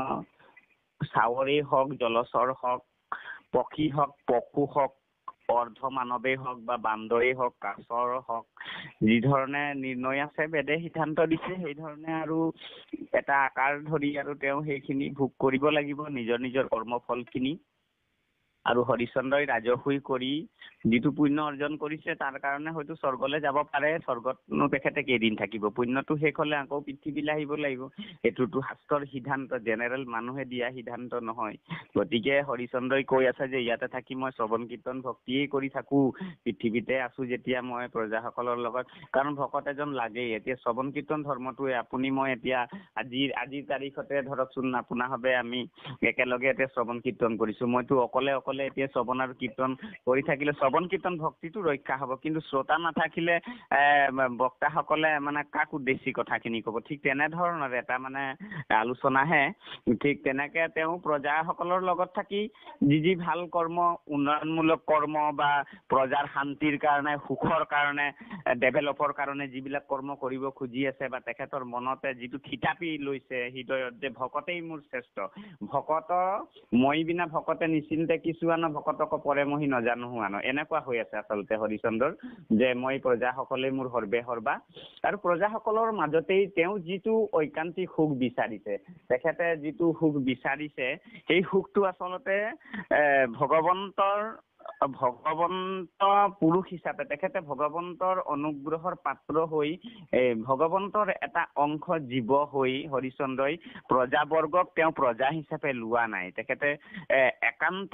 চাৱৰেই হওক, জলচৰ হওক, পক্ষী হওক, পশু হওক, অৰ্ধ মানৱেই হওক বা বান্দৰেই হওক, কাছৰ হওক, যি ধৰণে নিৰ্ণয় আছে বেদে সিদ্ধান্ত দিছে সেই ধৰণে আৰু এটা আকাৰ ধৰি আৰু তেওঁ সেইখিনি ভোগ কৰিব লাগিব নিজৰ নিজৰ কৰ্মফলখিনি। আৰু হৰিচন্দ্ৰই ৰাজসুই কৰি যিটো পুণ্য অৰ্জন কৰিছে তাৰ কাৰণে হয়তো স্বৰ্গলৈ যাব পাৰে। স্বৰ্গতনো তেখেতে কেইদিন থাকিব, পুণ্যটো শেষ হলে আকৌ পৃথিৱীলৈ আহিব লাগিব। এইটোতো শাস্ত্ৰৰ সিদ্ধান্ত, জেনেৰেল মানুহে দিয়া সিদ্ধান্ত নহয়। গতিকে হৰিচন্দ্ৰই কৈ আছে যে ইয়াতে থাকি মই শ্ৰৱণ কীৰ্তন ভক্তিয়েই কৰি থাকো, পৃথিৱীতে আছো যেতিয়া মই প্ৰজাসকলৰ লগত, কাৰণ ভকত এজন লাগেই। এতিয়া শ্ৰৱণ কীৰ্তন ধৰ্মটোৱে আপুনি মই এতিয়া আজিৰ তাৰিখতে ধৰকচোন আপোনাৰ হবে আমি একেলগে এতিয়া শ্ৰৱণ কীৰ্তন কৰিছো। মইতো অকলে এতিয়া শ্ৰৱণ আৰু কীৰ্তন কৰি থাকিলে শ্ৰৱণ কীৰ্তন ভক্তিটো ৰক্ষা হব, কিন্তু শ্ৰোতা নাথাকিলে বক্তাসকলে মানে কাক উদ্দেশ্যি কথাখিনি কব। ঠিক তেনেধৰণৰ এটা মানে আলোচনাহে। ঠিক তেনেকে তেওঁ প্ৰজাসকলৰ লগত থাকি যি ভাল কৰ্ম, উন্নয়নমূলক কৰ্ম বা প্ৰজাৰ শান্তিৰ কাৰণে, সুখৰ কাৰণে, ডেভেলপৰ কাৰণে যিবিলাক কৰ্ম কৰিব খুজি আছে বা তেখেতৰ মনতে যিটো থিতাপি লৈছে হৃদয়ত যে ভকতেই মোৰ শ্ৰেষ্ঠ, ভকত মই বিনা ভকতে নিশ্চিন্তে কিছু আনো, ভকতক পৰে মহি নজানো আনো, এনেকুৱা হৈ আছে আচলতে হৰিচন্দ্ৰৰ, যে মই প্ৰজাসকলে মোৰ সৰ্বে সৰ্বা। আৰু প্ৰজাসকলৰ মাজতেই তেওঁ যিটো ঐকান্তিক সুখ বিচাৰিছে, তেখেতে যিটো সুখ বিচাৰিছে সেই সুখটো আচলতে ভগৱন্তৰ ভগৱন্ত পুৰুষ হিচাপে তেখেতে ভগৱন্তৰ অনুগ্ৰহৰ পাত্ৰ হৈ ভগৱন্তৰ এটা অংশ জীৱ হৈ হৰিশ্চন্দ্ৰই প্ৰজাবৰ্গক তেওঁ প্ৰজা হিচাপে লোৱা নাই। তেখেতে একান্ত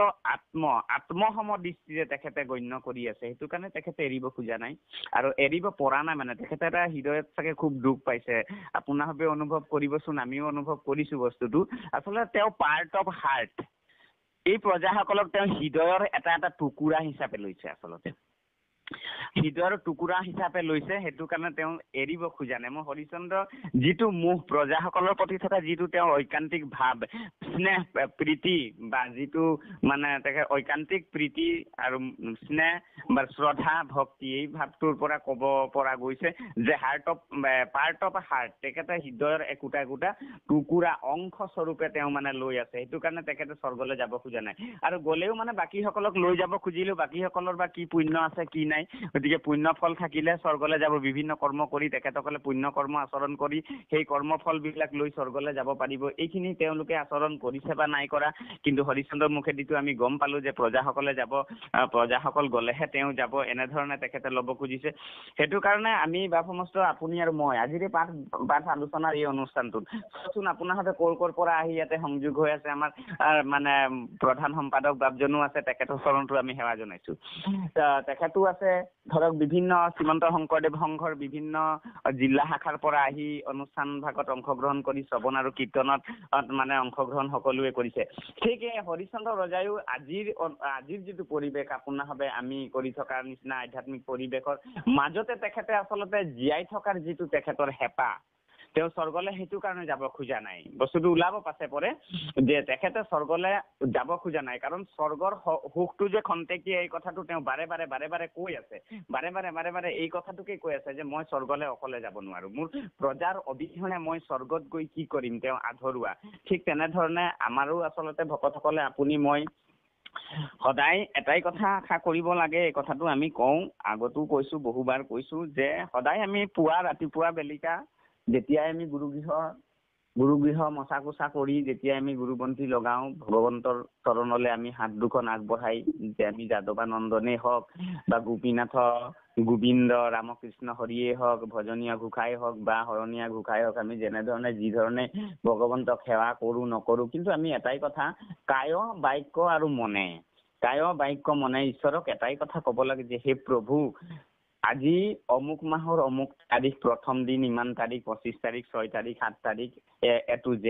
আত্মসম দৃষ্টিৰে তেখেতে গণ্য কৰি আছে। সেইটো কাৰণে তেখেতে এৰিব খোজা নাই আৰু এৰিব পৰা নাই। মানে তেখেতে এটা হৃদয়ত চাগে খুব দুখ পাইছে। আপোনালোকে অনুভৱ কৰিবচোন, আমিও অনুভৱ কৰিছো বস্তুটো। আচলতে তেওঁ পাৰ্ট অফ হাৰ্ট, এই প্ৰজাসকলক তেওঁ হৃদয়ৰ এটা এটা টুকুৰা হিচাপে লৈছে। আচলতে হৃদয়ৰ টুকুৰা হিচাপে লৈছে, সেইটো কাৰণে তেওঁ এৰিব খোজা নাই। মই হৰিশ্চন্দ্ৰ যিটো মোহ, প্ৰজাসকলৰ প্ৰতি থকা যিটো তেওঁৰ ঐকান্তিক ভাৱ, স্নেহ প্ৰীতি বা যিটো মানে তেখেত ঐকান্তিক প্ৰীতি আৰু স্নেহ বা শ্ৰদ্ধা ভক্তি, এই ভাৱটোৰ পৰা ক'ব পৰা গৈছে যে পাৰ্ট অফ হাৰ্ট, তেখেতে হৃদয়ৰ একোটা একোটা টুকুৰা অংশ স্বৰূপে তেওঁ মানে লৈ আছে। সেইটো কাৰণে তেখেতে স্বৰ্গলৈ যাব খোজা নাই। আৰু গ'লেও মানে বাকীসকলক লৈ যাব খুজিলেও বাকীসকলৰ বা কি পুণ্য আছে কি নাই, গতিকে পুণ্য ফল থাকিলে স্বৰ্গলৈ যাব। বিভিন্ন কৰ্ম কৰি তেখেতসকলে পুণ্য কৰ্ম আচৰণ কৰি সেই কৰ্মফলবিলাক লৈ স্বৰ্গলৈ যাব পাৰিব। এইখিনি তেওঁলোকে আচৰণ কৰিছে বা নাই কৰা, কিন্তু হৰিশ্চন্দ্ৰৰ মুখেদিতো আমি গম পালো যে প্ৰজাসকলে যাব, প্ৰজাসকল গ'লেহে তেওঁ যাব, এনেধৰণে তেখেতে ল'ব খুজিছে। সেইটো কাৰণে আমি বাপসমস্ত, আপুনি আৰু মই আজিৰ পাঠ আলোচনাৰ এই অনুষ্ঠানটোত চোন আপোনাৰহঁতে ক'ৰ পৰা আহি ইয়াতে সংযোগ হৈ আছে। আমাৰ মানে প্ৰধান সম্পাদক বাপজনো আছে, তেখেতৰ চৰণতো আমি সেৱা জনাইছো। তেখেতো আছে, ধৰক বিভিন্ন শ্ৰীমন্ত শংকৰদেৱ সংঘৰ বিভিন্ন জিলা শাখাৰ পৰা আহি অনুষ্ঠান ভাগত অংশগ্ৰহণ কৰি শ্ৰৱণ আৰু কীৰ্তনত মানে অংশগ্ৰহণ সকলোৱে কৰিছে। ঠিকে হৰিশ্চন্দ্ৰ ৰজাইও আজিৰ যিটো পৰিৱেশ আপোনাৰভাৱে আমি কৰি থকাৰ নিচিনা আধ্যাত্মিক পৰিৱেশৰ মাজতে তেখেতে আচলতে জীয়াই থকাৰ যিটো তেখেতৰ হেঁপাহ, তেওঁ স্বৰ্গলৈ সেইটো কাৰণে যাব খোজা নাই। বস্তুটো ওলাব পাছে পৰে যে তেখেতে স্বৰ্গলৈ যাব খোজা নাই, কাৰণ স্বৰ্গৰ সুখটো যে খন্তেকীয়া, এই কথাটো তেওঁ বাৰে বাৰে কৈ আছে। বাৰে বাৰে এই কথাটোকে কৈ আছে যে মই স্বৰ্গলৈ অকলে যাব নোৱাৰো, মোৰ প্ৰজাৰ অবিহনে মই স্বৰ্গত গৈ কি কৰিম, তেওঁ আধৰুৱা। ঠিক তেনেধৰণে আমাৰো আচলতে ভকতসকলে, আপুনি মই সদায় এটাই কথা আশা কৰিব লাগে। এই কথাটো আমি কওঁ, আগতো কৈছো, বহুবাৰ কৈছো, যে সদায় আমি ৰাতিপুৱা বেলিকা যেতিয়াই আমি গুৰুগৃহ মচা কোচা কৰি যেতিয়াই আমি গুৰুবন্তি লগাওঁ, ভগৱন্তৰ চৰণলৈ আমি হাত দুখন আগবঢ়াই, যে আমি যাদৱানন্দনেই হওক বা গোবিন্দ ৰামকৃষ্ণ হৰিয়ে হওক, ভজনীয় ঘোষাই হওক বা শৰণীয়া ঘোষাই হওক, আমি যেনেধৰণে যি ধৰণে ভগৱন্তক সেৱা কৰো নকৰো, কিন্তু আমি এটাই কথা কায় বাক্য আৰু মনে ঈশ্বৰক এটাই কথা ক'ব লাগে যে হে প্ৰভু, আজি অমুক মাহৰ অমুক তাৰিখ, প্ৰথম দিন ইমান তাৰিখ, 25 তাৰিখ, 6 তাৰিখ, 7 তাৰিখ, A to Z,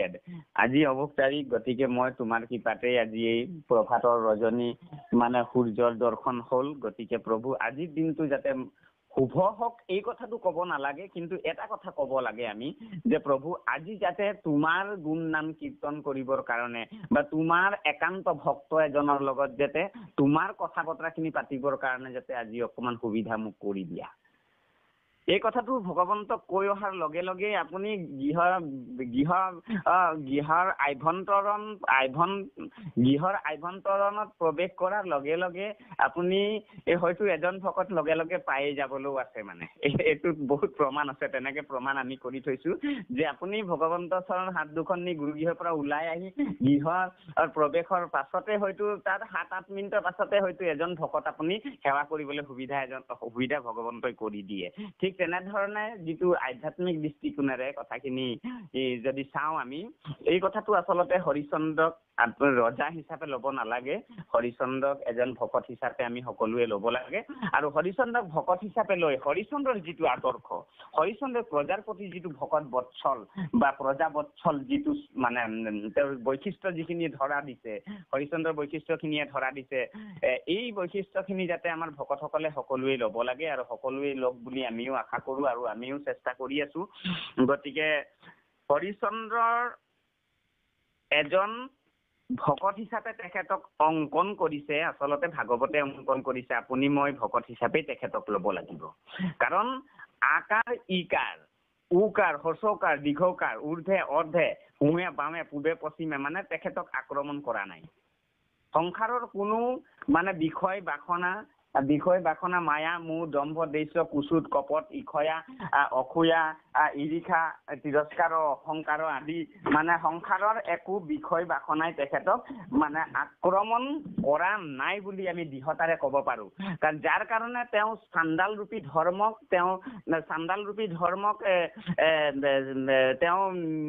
আজি অমুক তাৰিখ, গতিকে মই তোমাৰ কৃপাতে আজি এই প্ৰভাতৰ ৰজনী মানে সূৰ্যৰ দৰ্শন হ'ল, গতিকে প্ৰভু আজিৰ দিনটো যাতে শুভ হওক, এই কথাটো ক'ব নালাগে, কিন্তু এটা কথা ক'ব লাগে আমি, যে প্ৰভু আজি যাতে তোমাৰ গুণ নাম কীৰ্তন কৰিবৰ কাৰণে বা তোমাৰ একান্ত ভক্ত এজনৰ লগত যাতে তোমাৰ কথা বতৰাখিনি পাতিবৰ কাৰণে যাতে আজি অকণমান সুবিধা মোক কৰি দিয়া। এই কথাটো ভগৱন্তক কৈ অহাৰ লগে লগে আপুনি গৃহৰ আভ্যন্তৰণত প্ৰৱেশ কৰাৰ লগে লগে আপুনি হয়তো এজন ভকত লগে লগে পায়ে যাবলৈও আছে। মানে এইটোত বহুত প্ৰমাণ আছে, তেনেকে প্ৰমাণ আমি কৰি থৈছো যে আপুনি ভগৱন্তৰ চৰণ হাত দুখন নি গুৰুগৃহৰ পৰা ওলাই আহি গৃহৰ প্ৰৱেশৰ পাছতে হয়তো তাত 7-8 মিনিটৰ পাছতে হয়তো এজন ভকত আপুনি সেৱা কৰিবলৈ সুবিধা ভগৱন্তই কৰি দিয়ে। ঠিক তেনেধৰণে যিটো আধ্যাত্মিক দৃষ্টিকোণেৰে কথাখিনি যদি চাওঁ আমি, এই কথাটো আচলতে হৰিশ্চন্দ্ৰক ৰজা হিচাপে ল'ব নালাগে, হৰিশ্চন্দ্ৰক এজন ভকত হিচাপে আমি সকলোৱে ল'ব লাগে। আৰু হৰিশ্চন্দ্ৰক ভকত হিচাপে লৈ হৰিশ্চন্দ্ৰৰ যিটো আদৰ্শ, হৰিশ্চন্দ্ৰৰ প্ৰজাৰ প্ৰতি যিটো ভকত বৎসল বা প্ৰজা বৎসল যিটো মানে তেওঁৰ বৈশিষ্ট্য যিখিনি ধৰা দিছে, হৰিশ্চন্দ্ৰৰ বৈশিষ্ট্যখিনিয়ে ধৰা দিছে, এই বৈশিষ্ট্যখিনি যাতে আমাৰ ভকতসকলে সকলোৱে ল'ব লাগে আৰু সকলোৱে লওক বুলি আমিও আশা কৰো আৰু আমিও চেষ্টা কৰি আছো। গতিকে হৰিশ্চন্দ্ৰৰ এজন ভকত হিচাপে তেখেতক অংকন কৰিছে, আচলতে ভাগৱতে অংকন কৰিছে। আপুনি মই ভকত হিচাপে তেখেতক ল'ব লাগিব, কাৰণ আকাৰ ইকাৰ, উকাৰ, হ্ৰস্বকাৰ, দীৰ্ঘকাৰ, ঊৰ্ধে অৰ্ধে, সোঁৱে বামে, পূবে পশ্চিমে মানে তেখেতক আক্ৰমণ কৰা নাই। সংসাৰৰ কোনো মানে বিষয় বাসনা বিষয় বাসনা মায়া মোহ দম্ভ দৈশ্য কুচুত কপট ইখয়া অসূয়া ঈৰ্ষা তিৰস্কাৰ অহংকাৰ আদি মানে সংসাৰৰ একো বিষয় বাসনাই তেখেতক মানে আক্ৰমণ কৰা নাই বুলি আমি দৃঢ়তাৰে ক'ব পাৰো। কাৰণ যাৰ কাৰণে তেওঁ চাণ্ডাল ৰূপী ধৰ্মক তেওঁ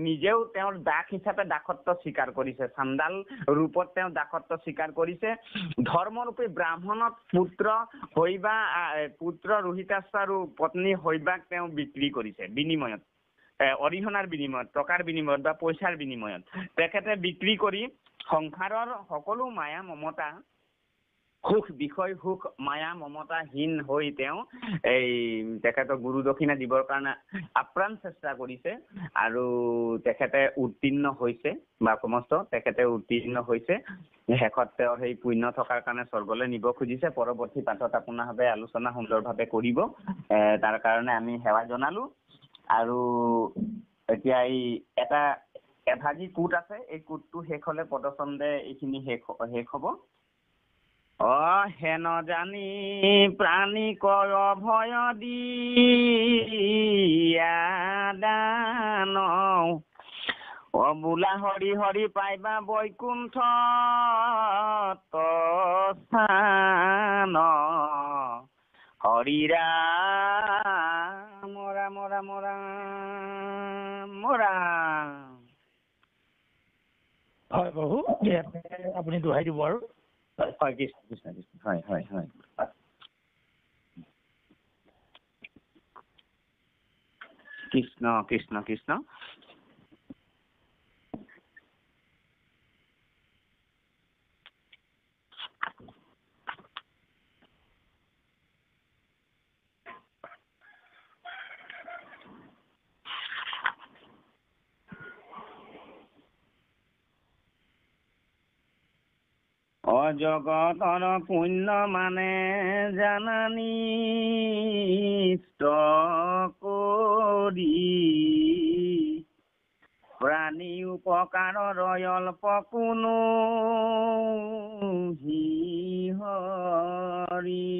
নিজেও তেওঁৰ দাস হিচাপে দাসত্ব স্বীকাৰ কৰিছে। চাণ্ডাল ৰূপত তেওঁ দাসত্ব স্বীকাৰ কৰিছে। ধৰ্মৰূপী ব্ৰাহ্মণত পুত্ৰ ৰোহিতাশ্ব আৰু পত্নী শৈবাক তেওঁ বিক্ৰী কৰিছে বিনিময়ত, অৰিহণাৰ বিনিময়ত, টকাৰ বিনিময়ত বা পইচাৰ বিনিময়ত তেখেতে বিক্ৰী কৰি সংসাৰৰ সকলো মায়া মমতা সুখ মায়া মমতাহীন হৈ তেওঁ তেখেতক গুৰু দক্ষিণা দিবৰ কাৰণে আপ্ৰাণ চেষ্টা কৰিছে আৰু তেখেতে উত্তীৰ্ণ হৈছে বা তেখেতে উত্তীৰ্ণ হৈছে। শেষত তেওঁ সেই পুণ্য থকাৰ কাৰণে স্বৰ্গলৈ নিব খুজিছে। পৰৱৰ্তী পাঠত আপোনাৰভাৱে আলোচনা সুন্দৰভাৱে কৰিব, তাৰ কাৰণে আমি সেৱা জনালো। আৰু এতিয়া এই এভাগী কোট আছে, এই কোটটো শেষ হলে পদচন্দে এইখিনি শেষ হব। হেন জানি প্ৰাণী কৰ ভয় দিয়া দান, বোলা হৰি হৰি পাইবা বৈকুণ্ঠ স্থান, হৰি ৰাম ৰাম ৰাম ৰাম ৰাম। হয় প্ৰভু, আপুনি দোহাই দিব আৰু। হয় কৃষ্ণ কৃষ্ণ কৃষ্ণ। হয় হয় হয়। কৃষ্ণ কৃষ্ণ কৃষ্ণ। অজগতৰ পুণ্য মানে জানানি কৰি, প্ৰাণী উপকাৰৰ অল্প কোনো হৰি,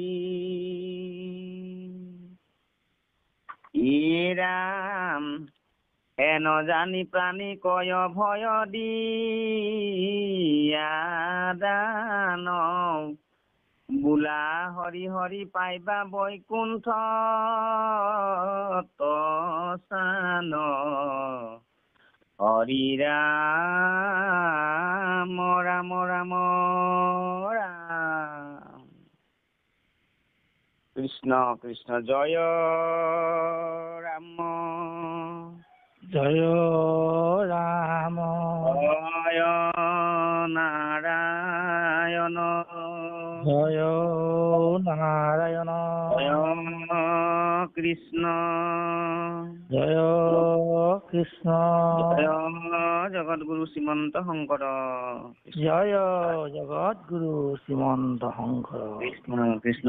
ৰাম হেন জানি প্ৰাণী কয় ভয় দিয়া দান, বোলা হৰি হৰি পাইবা বৈকুণ্ঠ স্থান, হৰি ৰাম ৰাম ৰাম ৰাম। কৃষ্ণ কৃষ্ণ। জয় ৰাম জয় ৰাম, জয় নাৰায়ণ, জয় নাৰায়ণ, জয় কৃষ্ণ, জয় কৃষ্ণ, জয় জগতগুৰু শ্ৰীমন্ত শংকৰ, জয় জগতগুৰু শ্ৰীমন্ত শংকৰ। কৃষ্ণ কৃষ্ণ।